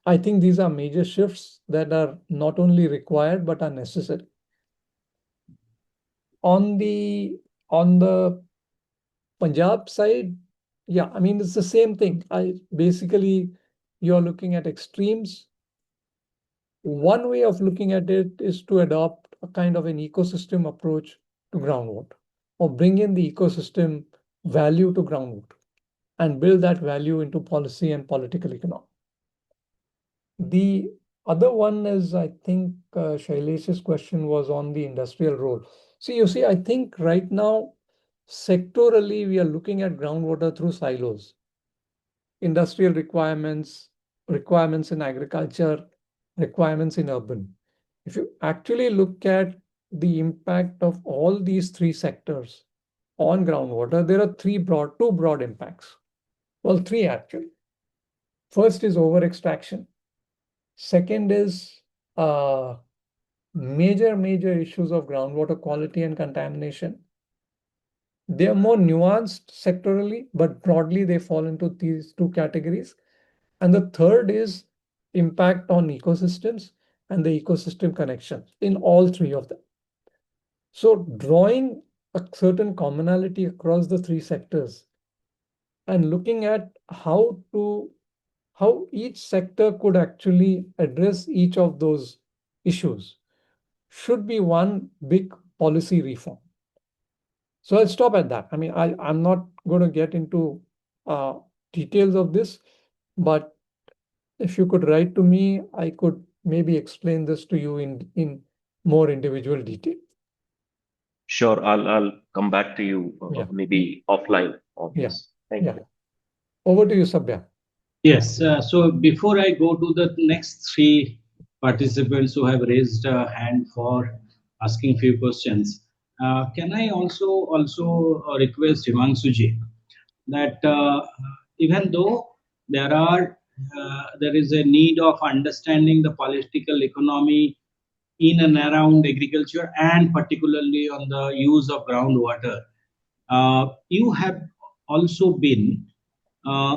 Speaker 3: I think these are major shifts that are not only required but are necessary. On the Punjab side, yeah, I mean it's the same thing. You're looking at extremes. One way of looking at it is to adopt a kind of an ecosystem approach to groundwater, or bring in the ecosystem value to groundwater and build that value into policy and political economy. The other one is, I think, Shailesh's question was on the industrial role. You see, I think right now, sectorally, we are looking at groundwater through silos. Industrial requirements, requirements in agriculture, requirements in urban. If you actually look at the impact of all these three sectors on groundwater, there are two broad impacts. Well, three actually. First is over extraction. Second is major issues of groundwater quality and contamination. They are more nuanced sectorally, but broadly they fall into these two categories. And the third is impact on ecosystems and the ecosystem connection in all three of them. So drawing a certain commonality across the three sectors and looking at how each sector could actually address each of those issues should be one big policy reform. So I'll stop at that. I mean, I'm not going to get into uh, details of this, but if you could write to me, I could maybe explain this to you in more individual detail.
Speaker 7: Sure, I'll come back to you
Speaker 3: Yeah.
Speaker 7: maybe offline on
Speaker 3: Yeah.
Speaker 7: this. Thank
Speaker 3: Yeah.
Speaker 7: you.
Speaker 3: Over to you, Sabya.
Speaker 1: Yes, so before I go to the next three participants who have raised a hand for asking few questions, can I also request Himanshuji that even though there is a need of understanding the political economy in and around agriculture and particularly on the use of groundwater, you have also been uh,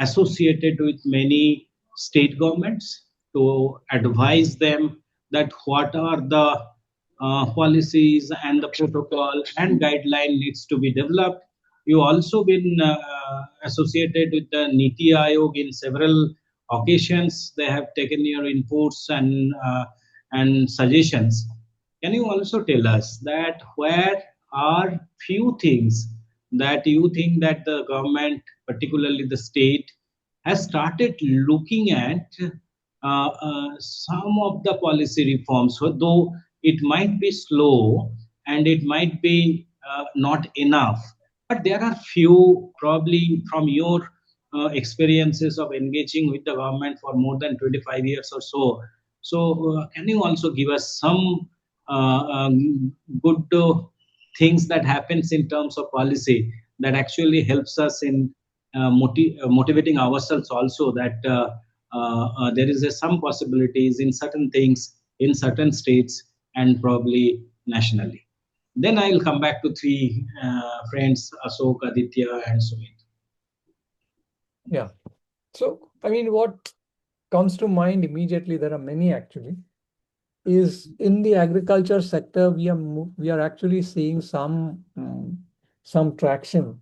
Speaker 1: associated with many state governments to advise them that what are the policies and the protocol and guideline needs to be developed. You also been associated with the Niti Aayog in several occasions. They have taken your inputs and suggestions. Can you also tell us that where are few things that you think that the government, particularly the state, has started looking at some of the policy reforms, so though it might be slow and it might be not enough, but there are few probably from your experiences of engaging with the government for more than 25 years or so. So, can you also give us some good things that happens in terms of policy that actually helps us in motivating ourselves also that there is some possibilities in certain things in certain states and probably nationally. Then I'll come back to three friends, Ashok, Aditya, and Sumit.
Speaker 3: Yeah. So, I mean, what comes to mind immediately, there are many actually, is in the agriculture sector, we are actually seeing some traction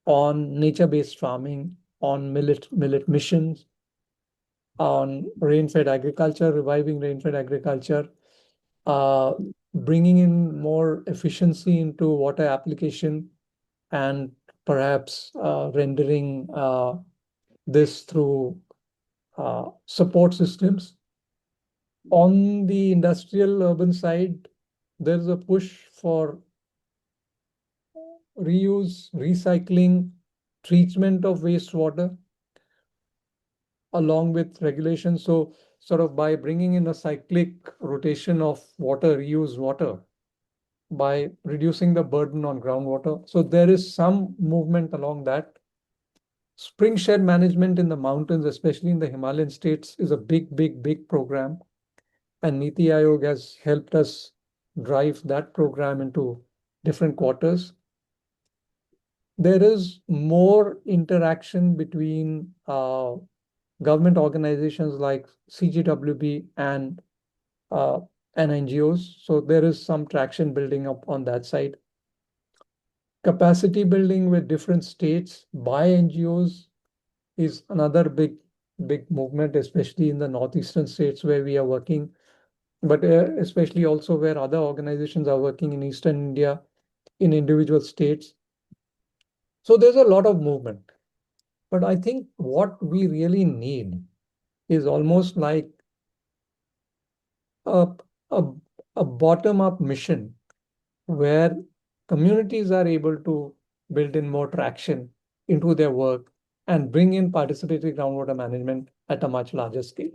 Speaker 3: on nature-based farming, on millet missions, on rain-fed agriculture, reviving rain-fed agriculture, uh, bringing in more efficiency into water application, and perhaps rendering this through support systems. On the industrial urban side, there's a push for reuse, recycling, treatment of wastewater, along with regulations. So, sort of by bringing in a cyclic rotation of water, reuse water, by reducing the burden on groundwater. So, there is some movement along that. Spring shed management in the mountains, especially in the Himalayan states, is a big program. And Niti Aayog has helped us drive that program into different quarters. There is more interaction between government organizations like CGWB uh, and NGOs. So there is some traction building up on that side. Capacity building with different states by NGOs is another big movement, especially in the northeastern states where we are working, but especially also where other organizations are working in Eastern India, in individual states. So there's a lot of movement. But I think what we really need is almost like a, a, a bottom-up mission where communities are able to build in more traction into their work and bring in participatory groundwater management at a much larger scale.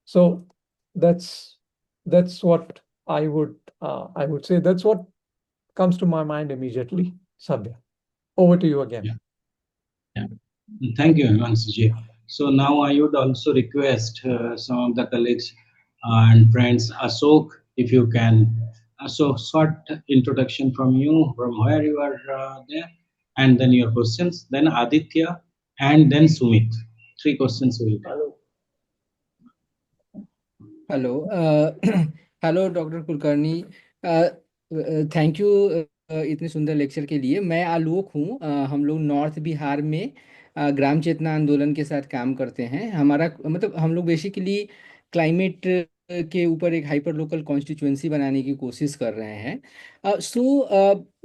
Speaker 3: So that's what I would say. That's what comes to my mind immediately. Sabya, over to you again.
Speaker 1: Yeah. Yeah. Thank you, Himanshuji. So now I would also request some of the colleagues and friends, Ashok, if you can. So short introduction from you, from where you are there, and then your questions. Then Aditya, and then Sumit. Three questions will be.
Speaker 8: Hello. Hello doctor Kulkarni, thank you इतने सुंदर lecture के लिए। मैं आलोक हूँ। हम लोग north Bihar में ग्राम चेतना आंदोलन के साथ काम करते हैं। हमारा मतलब हम लोग बेसिकली क्लाइमेट के ऊपर एक हाइपर लोकल कॉन्स्टिट्यूएंसी बनाने की कोशिश कर रहे हैं।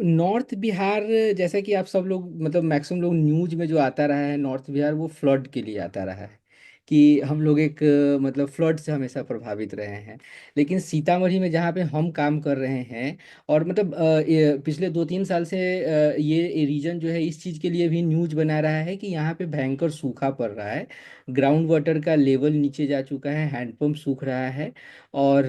Speaker 8: नॉर्थ बिहार, जैसा कि आप सब लोग मतलब मैक्सिमम लोग न्यूज में जो आता रहा है, नॉर्थ बिहार वो फ्लड के लिए आता रहा है कि हम लोग एक मतलब फ्लड से हमेशा प्रभावित रहे हैं। लेकिन सीतामढ़ी में जहाँ पे हम काम कर रहे हैं, और मतलब ये पिछले 2-3 साल से ये रीजन जो है इस चीज़ के लिए भी न्यूज बना रहा है कि यहाँ पे भयंकर सूखा पड़ रहा है। ग्राउंड वाटर का लेवल नीचे जा चुका है, हैंडपम्प सूख रहा है, और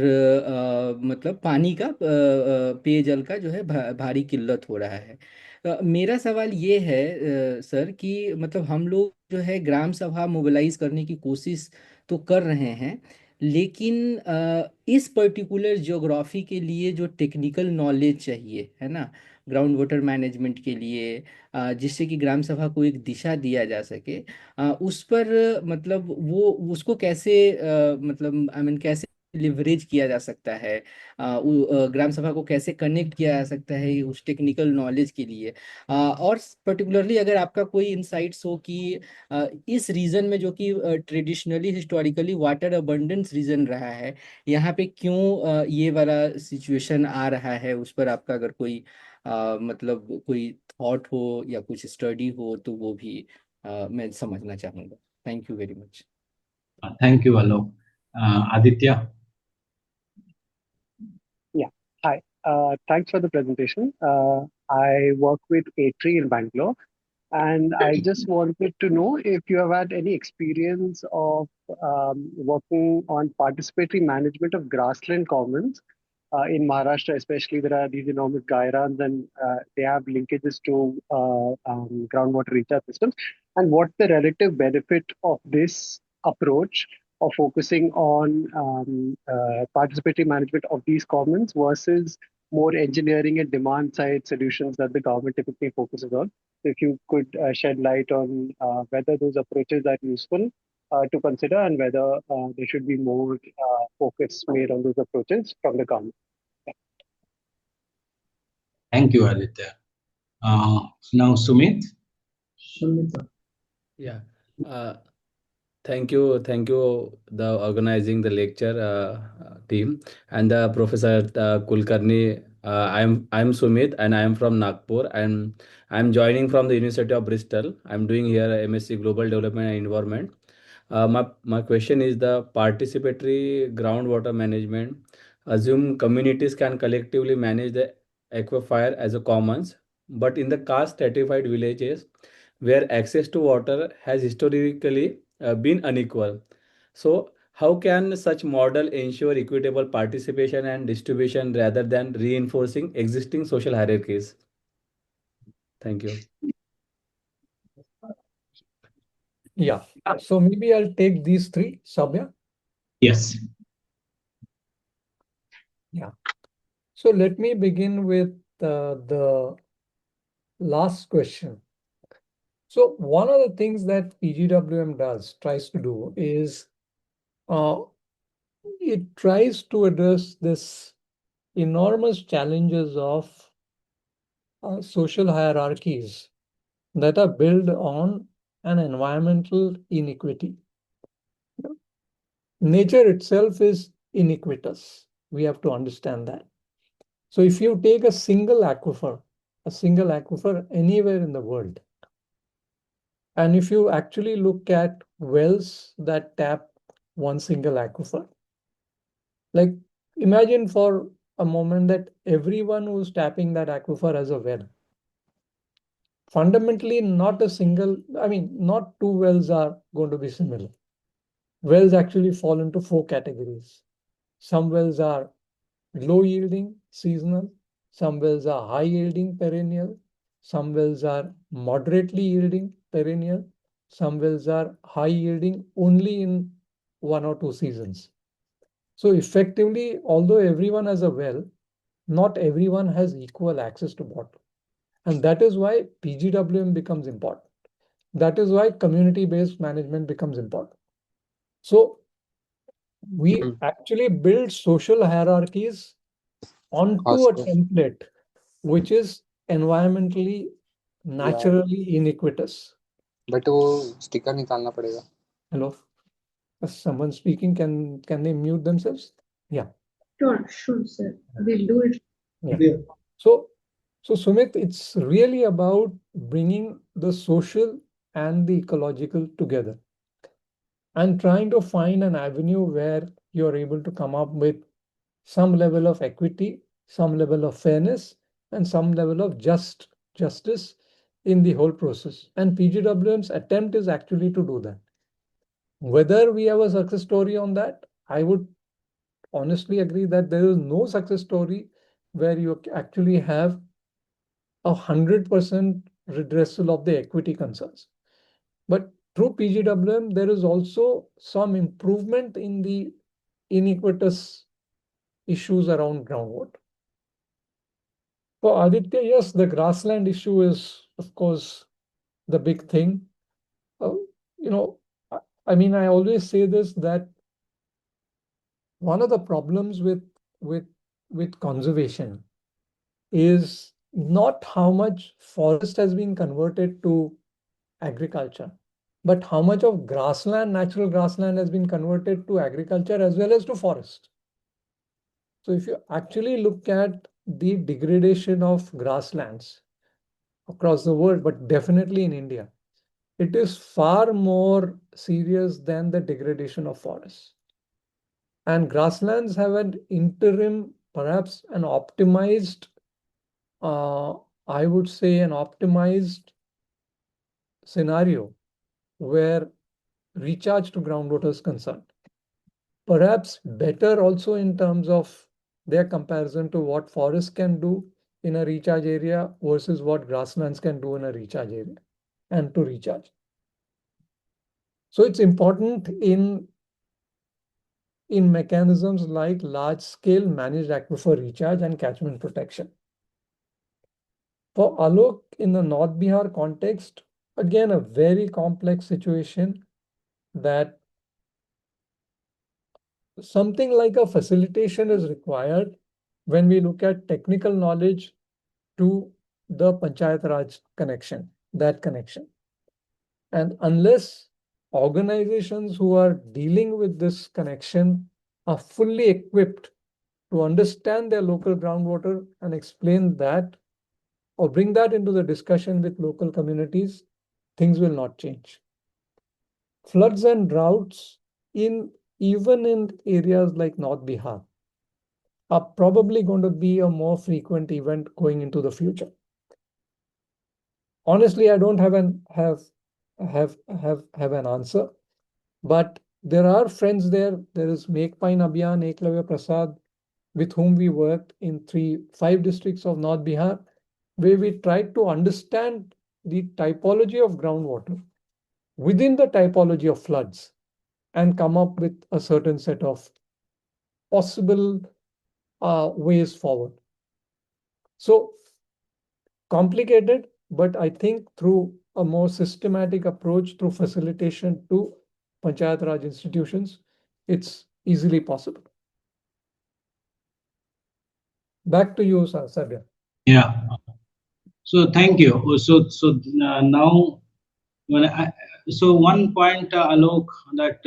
Speaker 8: मतलब पानी का पेयजल का जो है भारी किल्लत हो रहा है। मेरा सवाल ये है सर कि मतलब हम लोग जो है ग्राम सभा मोबिलाइज करने की कोशिश तो कर रहे हैं, लेकिन इस पर्टिकुलर ज्योग्राफी के लिए जो टेक्निकल नॉलेज चाहिए है ना, ग्राउंड वाटर मैनेजमेंट के लिए, जिससे कि ग्राम सभा को एक दिशा दिया जा सके, उस पर मतलब वो उसको कैसे मतलब आई मीन कैसे लिवरेज किया जा सकता है, ग्राम सभा को कैसे कनेक्ट किया जा सकता है उस टेक्निकल नॉलेज के लिए। और पर्टिकुलरली अगर आपका कोई इंसाइट्स हो कि इस रीजन में जो कि traditionally historically water abundance region रहा है, यहाँ पे क्यों ये वाला सिचुएशन आ रहा है, उस पर आपका अगर कोई मतलब कोई थॉट हो या कुछ स्टडी हो तो वो भी मैं समझना चाहूँगा। Thank you very much.
Speaker 1: Thank you, Alok. Aditya.
Speaker 9: Yeah. Hi. Thanks for the presentation. I work with A3 in Bangalore, and I just wanted to know if you have had any experience of working on participatory management of grassland commons. In Maharashtra, especially, there are these enormous gyarans, and they have linkages to groundwater recharge systems. And what's the relative benefit of this approach of focusing on participatory management of these commons versus more engineering and demand side solutions that the government typically focuses on? If you could shed light on whether those approaches are useful to consider and whether there should be more focus made on those approaches from the government.
Speaker 1: Thank you, Aditya. Now, Sumit.
Speaker 10: Yeah. Uh, thank you, the organizing the lecture team and the Professor Kulkarni. I'm Sumit and I'm from Nagpur and I'm joining from the University of Bristol. I'm doing here a MSc Global Development and Environment. My question is the participatory groundwater management. Assume communities can collectively manage the aquifer as a commons, but in the caste stratified villages where access to water has historically been unequal. So, how can such model ensure equitable participation and distribution rather than reinforcing existing social hierarchies? Thank you.
Speaker 3: Yeah. So maybe I'll take these three, Sabya.
Speaker 1: Yes.
Speaker 3: Yeah. So let me begin with the last question. So one of the things that PGWM tries to do is it tries to address this enormous challenges of social hierarchies that are built on an environmental inequity. Nature itself is iniquitous. We have to understand that. So if you take a single aquifer anywhere in the world, and if you actually look at wells that tap one single aquifer, like imagine for a moment that everyone who's tapping that aquifer as a well. Fundamentally, not two wells are going to be similar. Wells actually fall into 4 categories. Some wells are low yielding, seasonal. Some wells are high yielding, perennial. Some wells are moderately yielding, perennial. Some wells are high yielding only in 1 or 2 seasons. So effectively, although everyone has a well, not everyone has equal access to water. And that is why PGWM becomes important. That is why community-based management becomes important. So We actually build social hierarchies onto a template which is environmentally, naturally iniquitous.
Speaker 11: But वो sticker निकालना पड़ेगा.
Speaker 3: Hello? Is someone speaking? Can they mute themselves? Yeah.
Speaker 2: Sure, sir. We'll do it.
Speaker 3: Yeah. So Sumit, it's really about bringing the social and the ecological together and trying to find an avenue where you're able to come up with some level of equity, some level of fairness, and some level of justice in the whole process. And PGWM's attempt is actually to do that. Whether we have a success story on that, I would honestly agree that there is no success story where you actually have 100% redressal of the equity concerns. But through PGWM, there is also some improvement in the iniquitous issues around groundwater. For Aditya, yes, the grassland issue is, of course, the big thing. You know, I mean, I always say this, that one of the problems with conservation is not how much forest has been converted to agriculture, but how much of grassland, natural grassland, has been converted to agriculture as well as to forest. So if you actually look at the degradation of grasslands across the world, but definitely in India, it is far more serious than the degradation of forests. And grasslands have an interim, perhaps an optimized, I would say an optimized scenario where recharge to groundwater is concerned. Perhaps better also in terms of their comparison to what forests can do in a recharge area versus what grasslands can do in a recharge area and to recharge. So it's important in mechanisms like large-scale managed aquifer recharge and catchment protection. For Alok, in the North Bihar context, again, a very complex situation that something like a facilitation is required when we look at technical knowledge to the Panchayat Raj connection, that connection. And unless organizations who are dealing with this connection are fully equipped to understand their local groundwater and explain that or bring that into the discussion with local communities, things will not change. Floods and droughts even in areas like North Bihar are probably going to be a more frequent event going into the future. Honestly, I don't have an answer, but there are friends there. There is Make Pine Abhiyan, Eklavya Prasad, with whom we worked in 5 districts of North Bihar, where we tried to understand the typology of groundwater within the typology of floods and come up with a certain set of possible ways forward. So complicated, but I think through a more systematic approach through facilitation to Panchayat Raj institutions, it's easily possible. Back to you, Sabya.
Speaker 1: Yeah. So thank you. So now, so one point, Alok, that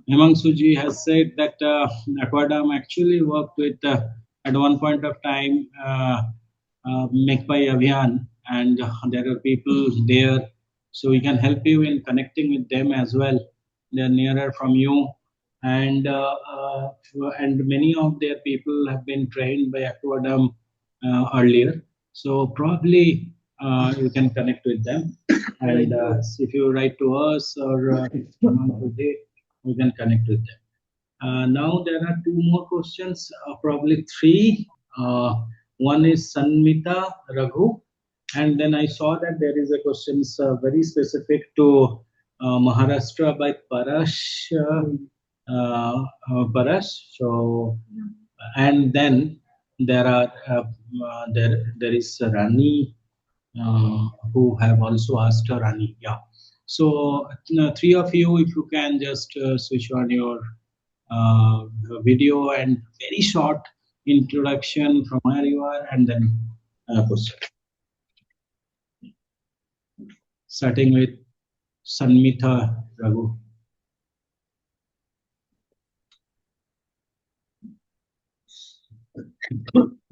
Speaker 1: Himanshu ji has said that ACWADAM actually worked with at one point of time Make by Abhiyan, and there are people there, so we can help you in connecting with them as well. They are nearer from you, and many of their people have been trained by ACWADAM earlier. So probably you can connect with them, and if you write to us or we can connect with them. Now there are 2 more questions, probably 3. One is Sanmita Raghu, and then I saw that there is a question very specific to Maharashtra by Parash. Parash. So, and then there are there is Rani who have also asked Rani. Yeah. So 3 of you, if you can just switch on your video and very short introduction from where you are, and then question. Starting with Sanmitha Raghu.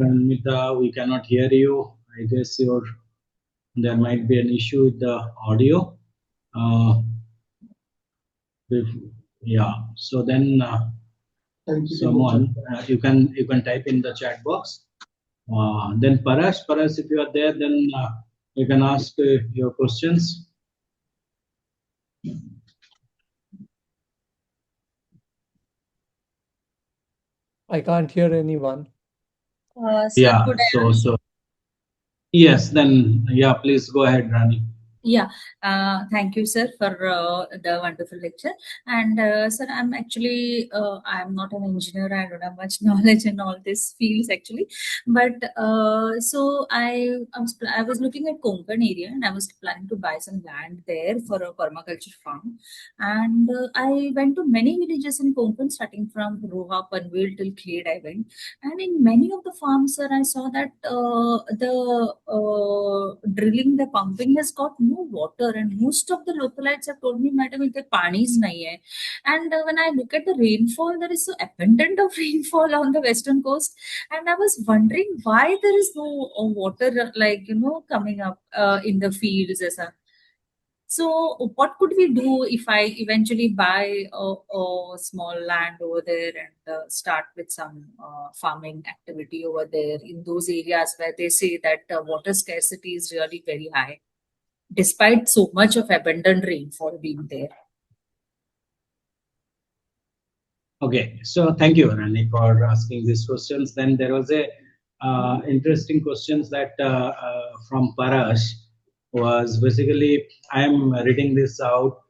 Speaker 1: Sanmitha, we cannot hear you. I guess there might be an issue with the audio. Yeah. So then someone you can type in the chat box. Then Parash, if you are there, then you can ask your questions.
Speaker 3: I can't hear anyone.
Speaker 5: Sir,
Speaker 1: Yeah.
Speaker 5: could I ask?
Speaker 1: So yes. Then yeah. Please go ahead, Rani.
Speaker 5: Yeah, thank you, sir, for the wonderful lecture. And sir, I'm not an engineer. I don't have much knowledge in all these fields actually. But so I was looking at Konkan area, and I was planning to buy some land there for a permaculture farm. And I went to many villages in Konkan, starting from Roha, Panvel till Khed I went. And in many of the farms, sir, I saw that the drilling, the pumping has got no water, and most of the localites have told me, "Madam, इतने पानी ही नहीं है." And when I look at the rainfall, there is so abundant of rainfall on the western coast, and I was wondering why there is no water, coming up in the fields as a. So, what could we do if I eventually buy a small land over there and start with some farming activity over there in those areas where they say that water scarcity is really very high, despite so much of abundant rainfall being there?
Speaker 1: Okay, so thank you, Rani, for asking these questions. Then there was a interesting questions that from Parash was basically, I am reading this out.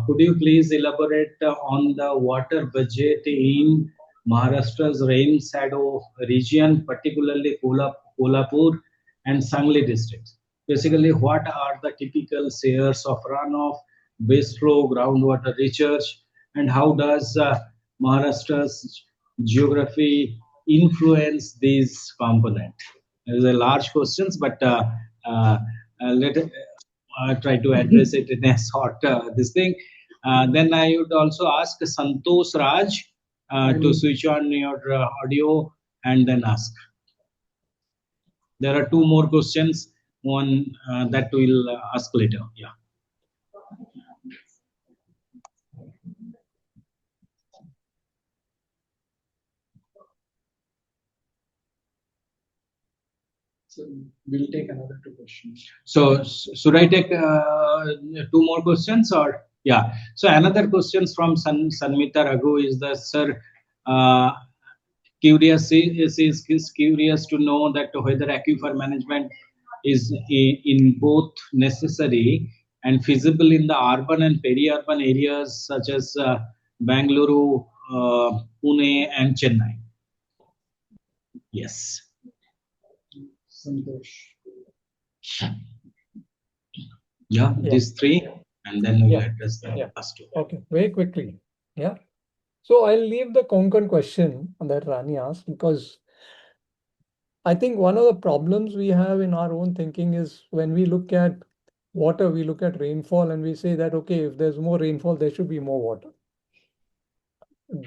Speaker 1: Could you please elaborate on the water budget in Maharashtra's rain shadow region, particularly Kolhapur and Sangli districts? Basically, what are the typical shares of runoff, base flow, groundwater recharge, and how does Maharashtra's geography influence these components? There is a large questions, but let try to address it in a short this thing. Then I would also ask Santosh Raj to switch on your audio and then ask. There are two more questions. One that we'll ask later. Yeah.
Speaker 3: So we'll take another two questions.
Speaker 1: So should I take two more questions or yeah? So another questions from Sanmita Raghu is the sir. Is curious to know that whether aquifer management is in both necessary and feasible in the urban and peri-urban areas such as Bangalore, Pune, and Chennai. Yes.
Speaker 3: Santosh.
Speaker 1: Yeah, these three, and then we'll address the last two.
Speaker 3: Okay, very quickly. Yeah. So I'll leave the Konkan question that Rani asked because I think one of the problems we have in our own thinking is when we look at water, we look at rainfall and we say that, okay, if there's more rainfall, there should be more water.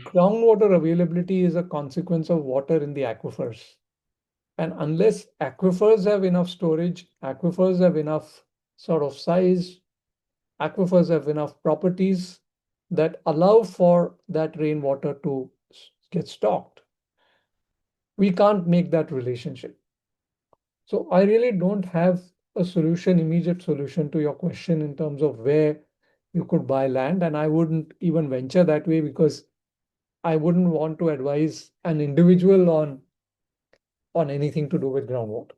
Speaker 3: Groundwater availability is a consequence of water in the aquifers. And unless aquifers have enough storage, aquifers have enough sort of size, aquifers have enough properties that allow for that rainwater to get stocked, we can't make that relationship. So I really don't have a solution, immediate solution to your question in terms of where you could buy land. And I wouldn't even venture that way because I wouldn't want to advise an individual on anything to do with groundwater.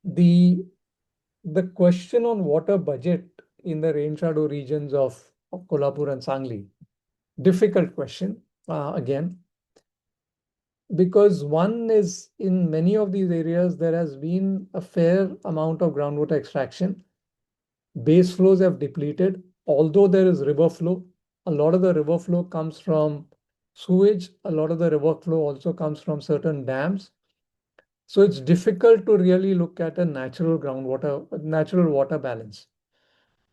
Speaker 3: The question on water budget in the rain shadow regions of Kolhapur and Sangli, difficult question again, because one is in many of these areas, there has been a fair amount of groundwater extraction. Base flows have depleted, although there is river flow. A lot of the river flow comes from sewage. A lot of the river flow also comes from certain dams. So it's difficult to really look at a natural water balance.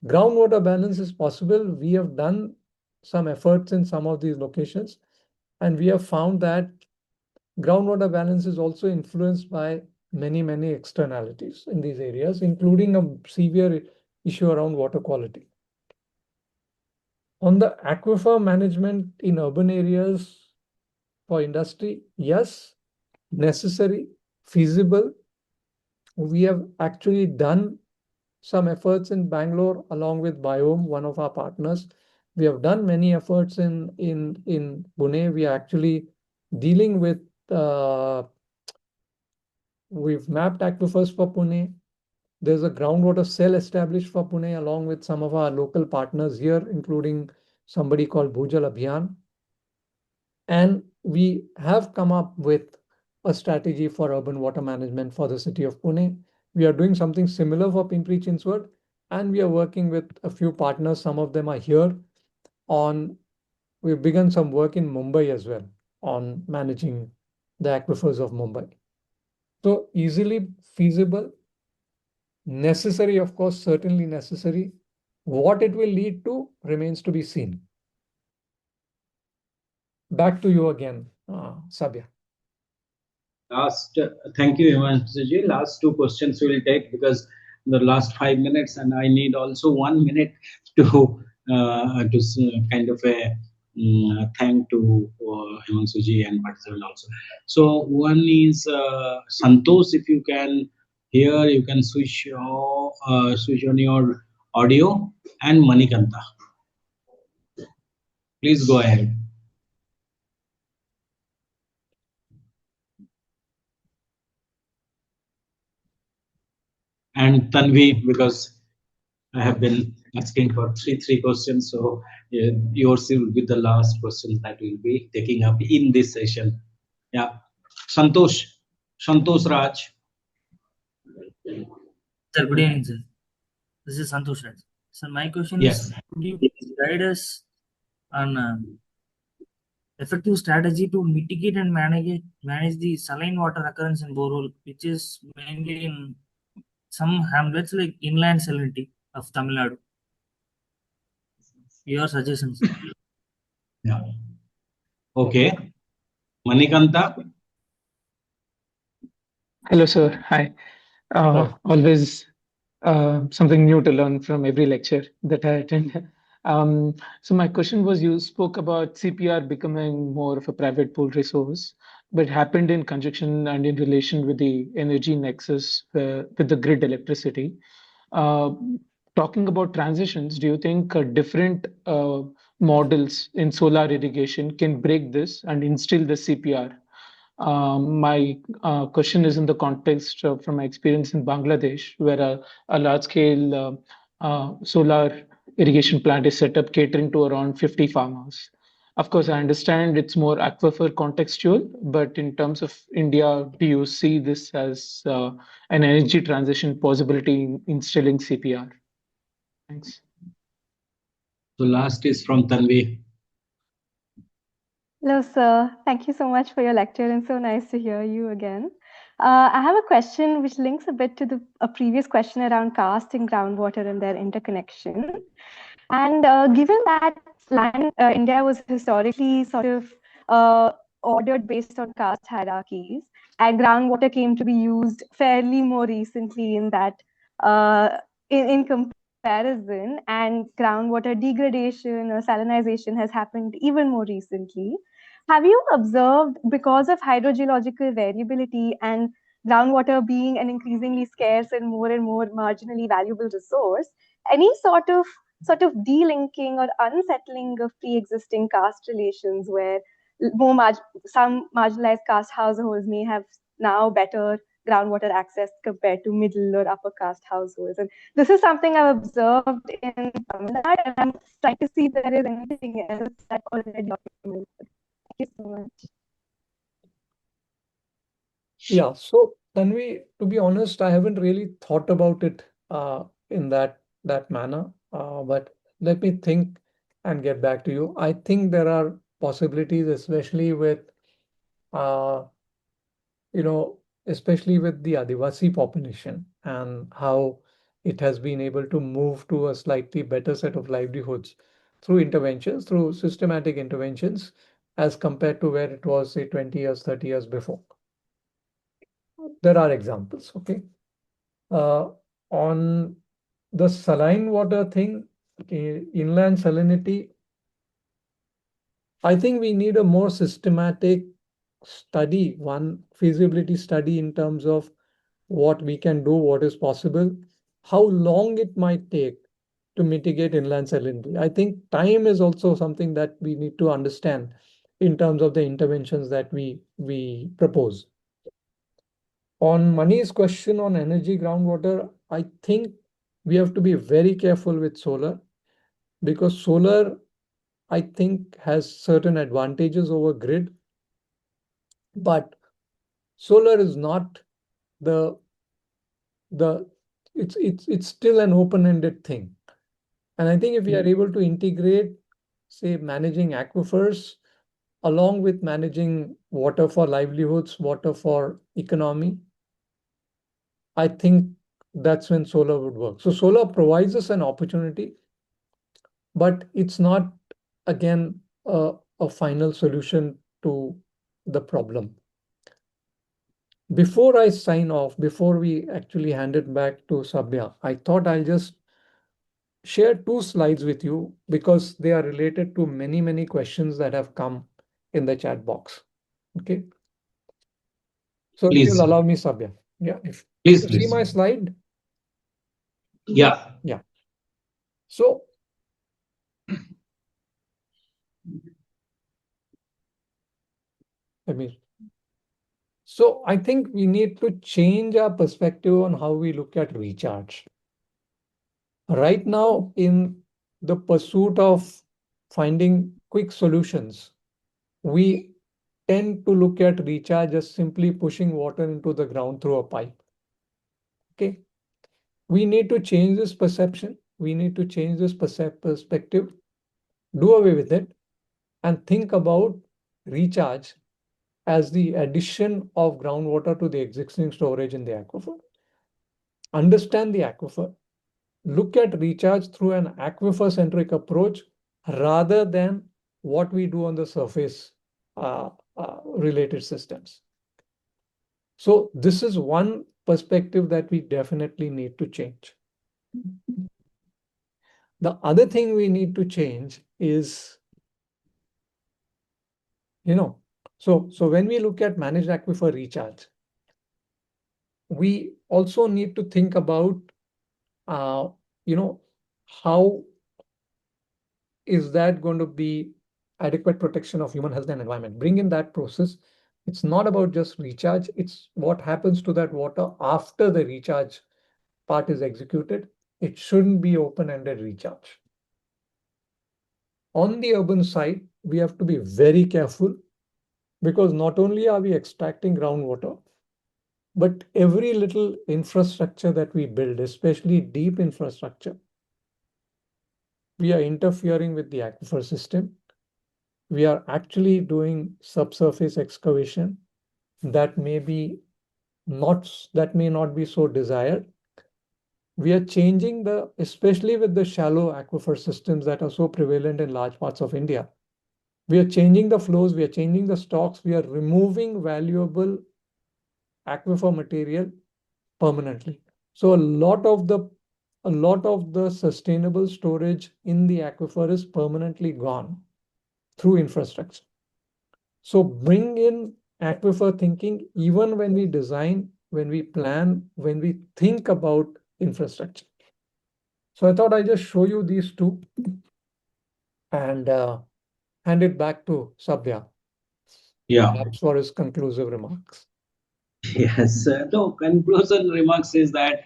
Speaker 3: Groundwater balance is possible. We have done some efforts in some of these locations, and we have found that groundwater balance is also influenced by many externalities in these areas, including a severe issue around water quality. On the aquifer management in urban areas for industry, yes, necessary, feasible. We have actually done some efforts in Bangalore along with Biome, one of our partners. We have done many efforts in Pune. We are actually dealing with, we've mapped aquifers for Pune. There's a groundwater cell established for Pune along with some of our local partners here, including somebody called Bhujal Abhiyan. And we have come up with a strategy for urban water management for the city of Pune. We are doing something similar for Pimpri Chinchwad, and we are working with a few partners. Some of them are here we've begun some work in Mumbai as well on managing the aquifers of Mumbai. So easily feasible, necessary, of course, certainly necessary. What it will lead to remains to be seen. Back to you again, Sabya.
Speaker 1: Thank you, Himanshu. Last two questions we will take because the last 5 minutes, and I need also 1 minute to kind of a thank to Himanshu and participant also. So one is Santosh, if you can hear, you can switch on your audio, and Manikanta. Please go ahead. And Tanvi, because I have been asking for three questions, so yours will be the last question that will be taking up in this session. Yeah, Santosh Raj.
Speaker 12: Sir, good evening, sir. This is Santosh Raj. So my question is, could you please guide us on effective strategy to mitigate and manage the saline water occurrence in borehole, which is mainly in some hamlets like inland salinity of Tamil Nadu? Your suggestions.
Speaker 1: Yeah. Okay. Manikanta.
Speaker 13: Hello, sir. Hi. Always something new to learn from every lecture that I attend. So my question was, you spoke about CPR becoming more of a private pool resource, but happened in conjunction and in relation with the energy nexus with the grid electricity. Talking about transitions, do you think different models in solar irrigation can break this and instill the CPR? My question is in the context from my experience in Bangladesh, where a large-scale solar irrigation plant is set up catering to around 50 farmers. Of course, I understand it's more aquifer contextual, but in terms of India, do you see this as an energy transition possibility in instilling CPR? Thanks.
Speaker 1: So last is from Tanvi.
Speaker 14: Hello, sir. Thank you so much for your lecture, and so nice to hear you again. I have a question which links a bit to a previous question around karst and groundwater and their interconnection. And given that land India was historically sort of ordered based on caste hierarchies, and groundwater came to be used fairly more recently in that in comparison, and groundwater degradation or salinization has happened even more recently. Have you observed, because of hydrogeological variability and groundwater being an increasingly scarce and more marginally valuable resource, any sort of delinking or unsettling of pre-existing caste relations where some marginalized caste households may have now better groundwater access compared to middle or upper caste households? And this is something I've observed in Tamil Nadu, and I'm trying to see if there is anything else that already documented. Thank you so much.
Speaker 3: Yeah, so Tanvi, to be honest, I haven't really thought about it in that manner. But let me think and get back to you. I think there are possibilities, especially with, especially with the Adivasi population and how it has been able to move to a slightly better set of livelihoods through interventions, through systematic interventions, as compared to where it was, say, 20 years, 30 years before. There are examples, okay? On the saline water thing, inland salinity, I think we need a more systematic study, one feasibility study in terms of what we can do, what is possible, how long it might take to mitigate inland salinity. I think time is also something that we need to understand in terms of the interventions that we propose. On Mani's question on energy groundwater, I think we have to be very careful with solar, because solar, I think, has certain advantages over grid, but solar is not the it's still an open-ended thing. And I think if we are able to integrate, say, managing aquifers along with managing water for livelihoods, water for economy, I think that's when solar would work. So solar provides us an opportunity, but it's not, again, a final solution to the problem. Before I sign off, before we actually hand it back to Sabya, I thought I'll just share 2 slides with you because they are related to many, many questions that have come in the chat box. Okay. So if you'll allow me, Sabya. Yeah.
Speaker 1: Please.
Speaker 3: See my slide?
Speaker 1: Yeah.
Speaker 3: Yeah. So I think we need to change our perspective on how we look at recharge. Right now, in the pursuit of finding quick solutions, we tend to look at recharge as simply pushing water into the ground through a pipe. Okay. We need to change this perception. We need to change this perspective, do away with it, and think about recharge as the addition of groundwater to the existing storage in the aquifer. Understand the aquifer. Look at recharge through an aquifer-centric approach rather than what we do on the surface related systems. So this is one perspective that we definitely need to change. The other thing we need to change is, so when we look at managed aquifer recharge, we also need to think about, how is that going to be adequate protection of human health and environment? Bring in that process. It's not about just recharge. It's what happens to that water after the recharge part is executed. It shouldn't be open-ended recharge. On the urban side, we have to be very careful because not only are we extracting groundwater, but every little infrastructure that we build, especially deep infrastructure, we are interfering with the aquifer system. We are actually doing subsurface excavation that may not be so desired. We are changing especially with the shallow aquifer systems that are so prevalent in large parts of India. We are changing the flows, we are changing the stocks, we are removing valuable aquifer material permanently. So a lot of the sustainable storage in the aquifer is permanently gone through infrastructure. So bring in aquifer thinking even when we design, when we plan, when we think about infrastructure. So I thought I'd just show you these 2 and hand it back to Sabya.
Speaker 1: Yeah.
Speaker 3: Perhaps for his conclusive remarks.
Speaker 1: Yes. No, conclusion remarks is that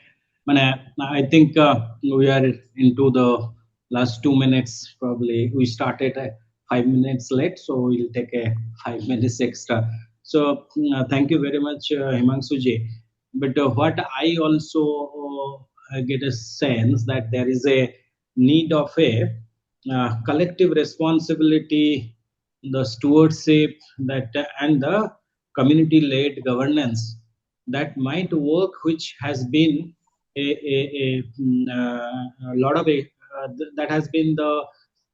Speaker 1: I think we are into the last 2 minutes. Probably we started 5 minutes late, so we'll take a 5 minutes extra. So thank you very much, Himanshu ji. But what I also get a sense that there is a need of a collective responsibility, the stewardship, that and the community-led governance that might work, which has been a lot of that has been the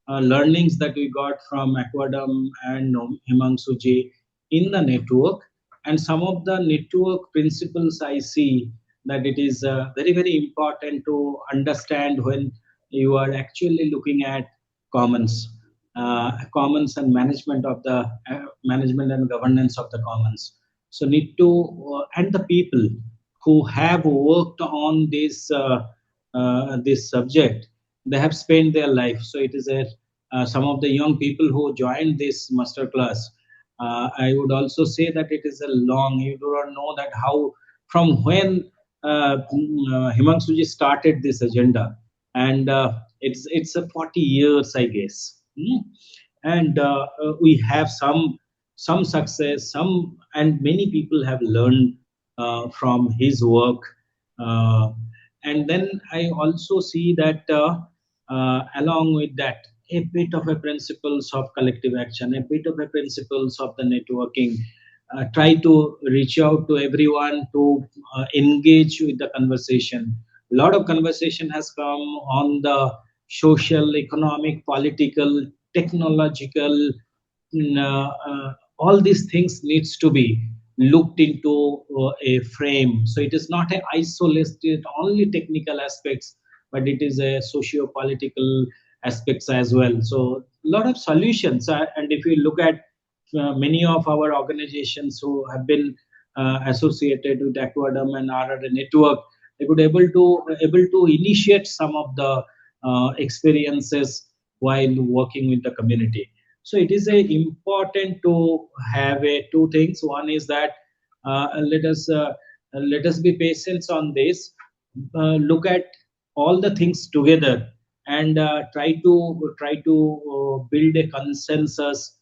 Speaker 1: learnings that we got from ACWADAM and Himanshu ji in the network, and some of the network principles I see that it is very, very important to understand when you are actually looking at commons, and management of the management and governance of the commons. So need to and the people who have worked on this subject, they have spent their life. So it is a some of the young people who joined this master class. I would also say that it is a long. You do not know that how from when Himanshu ji started this agenda, and it's a 40 years, I guess. And we have some success, some, and many people have learned from his work. And then I also see that along with that, a bit of a principles of collective action, a bit of a principles of the networking. Try to reach out to everyone to engage with the conversation. A lot of conversation has come on the social, economic, political, technological, all these things needs to be looked into a frame. So it is not an isolated only technical aspects, but it is a socio-political aspects as well. So a lot of solutions, and if you look at many of our organizations who have been associated with ACWADAM and RRA network, they could able to initiate some of the experiences while working with the community. So it is important to have two things. One is that let us be patient on this. Look at all the things together and try to build a consensus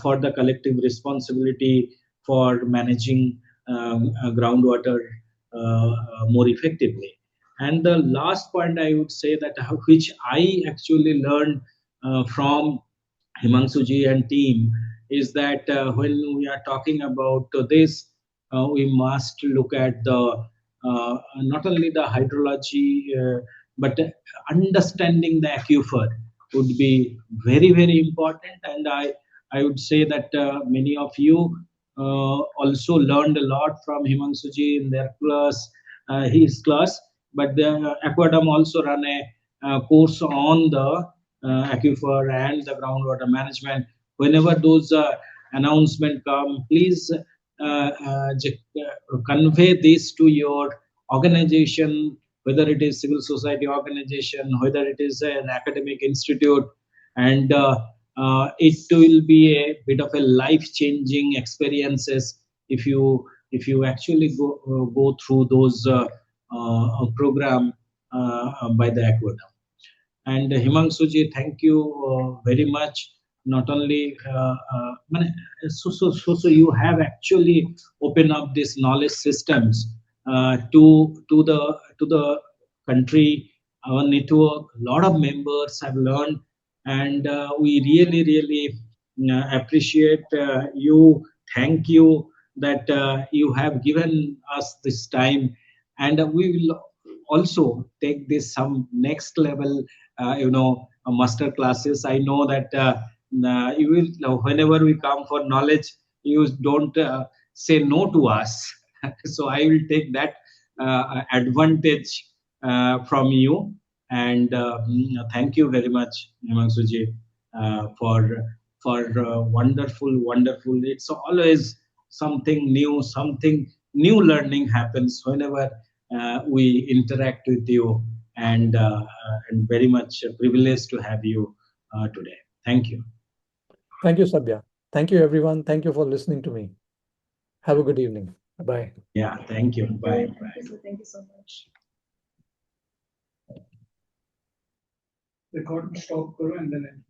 Speaker 1: for the collective responsibility for managing groundwater more effectively. And the last point I would say that which I actually learned from Himanshu ji and team is that when we are talking about this, we must look at the not only the hydrology, but understanding the aquifer would be very, very important. And I would say that many of you also learned a lot from Himanshu ji in their class, his class. But the ACWADAM also run a course on the aquifer and the groundwater management. Whenever those announcements come, please convey this to your organization, whether it is civil society organization, whether it is an academic institute, and it will be a bit of a life-changing experiences if you actually go through those program by the ACWADAM. And Himanshu ji, thank you very much. Not only so you have actually opened up these knowledge systems to the country, our network. A lot of members have learned, and we really appreciate you. Thank you that you have given us this time, and we will also take this some next level master classes. I know that you will, whenever we come for knowledge, you don't say no to us. So I will take that advantage from you, and thank you very much, Himanshu ji, for wonderful. It's always something new learning happens whenever we interact with you, and very much privileged to have you today. Thank you.
Speaker 3: Thank you, Sabya. Thank you, everyone. Thank you for listening to me. Have a good evening. Bye.
Speaker 1: Yeah, thank you. Bye.
Speaker 2: Thank you so much.
Speaker 15: Record stop करो and then end.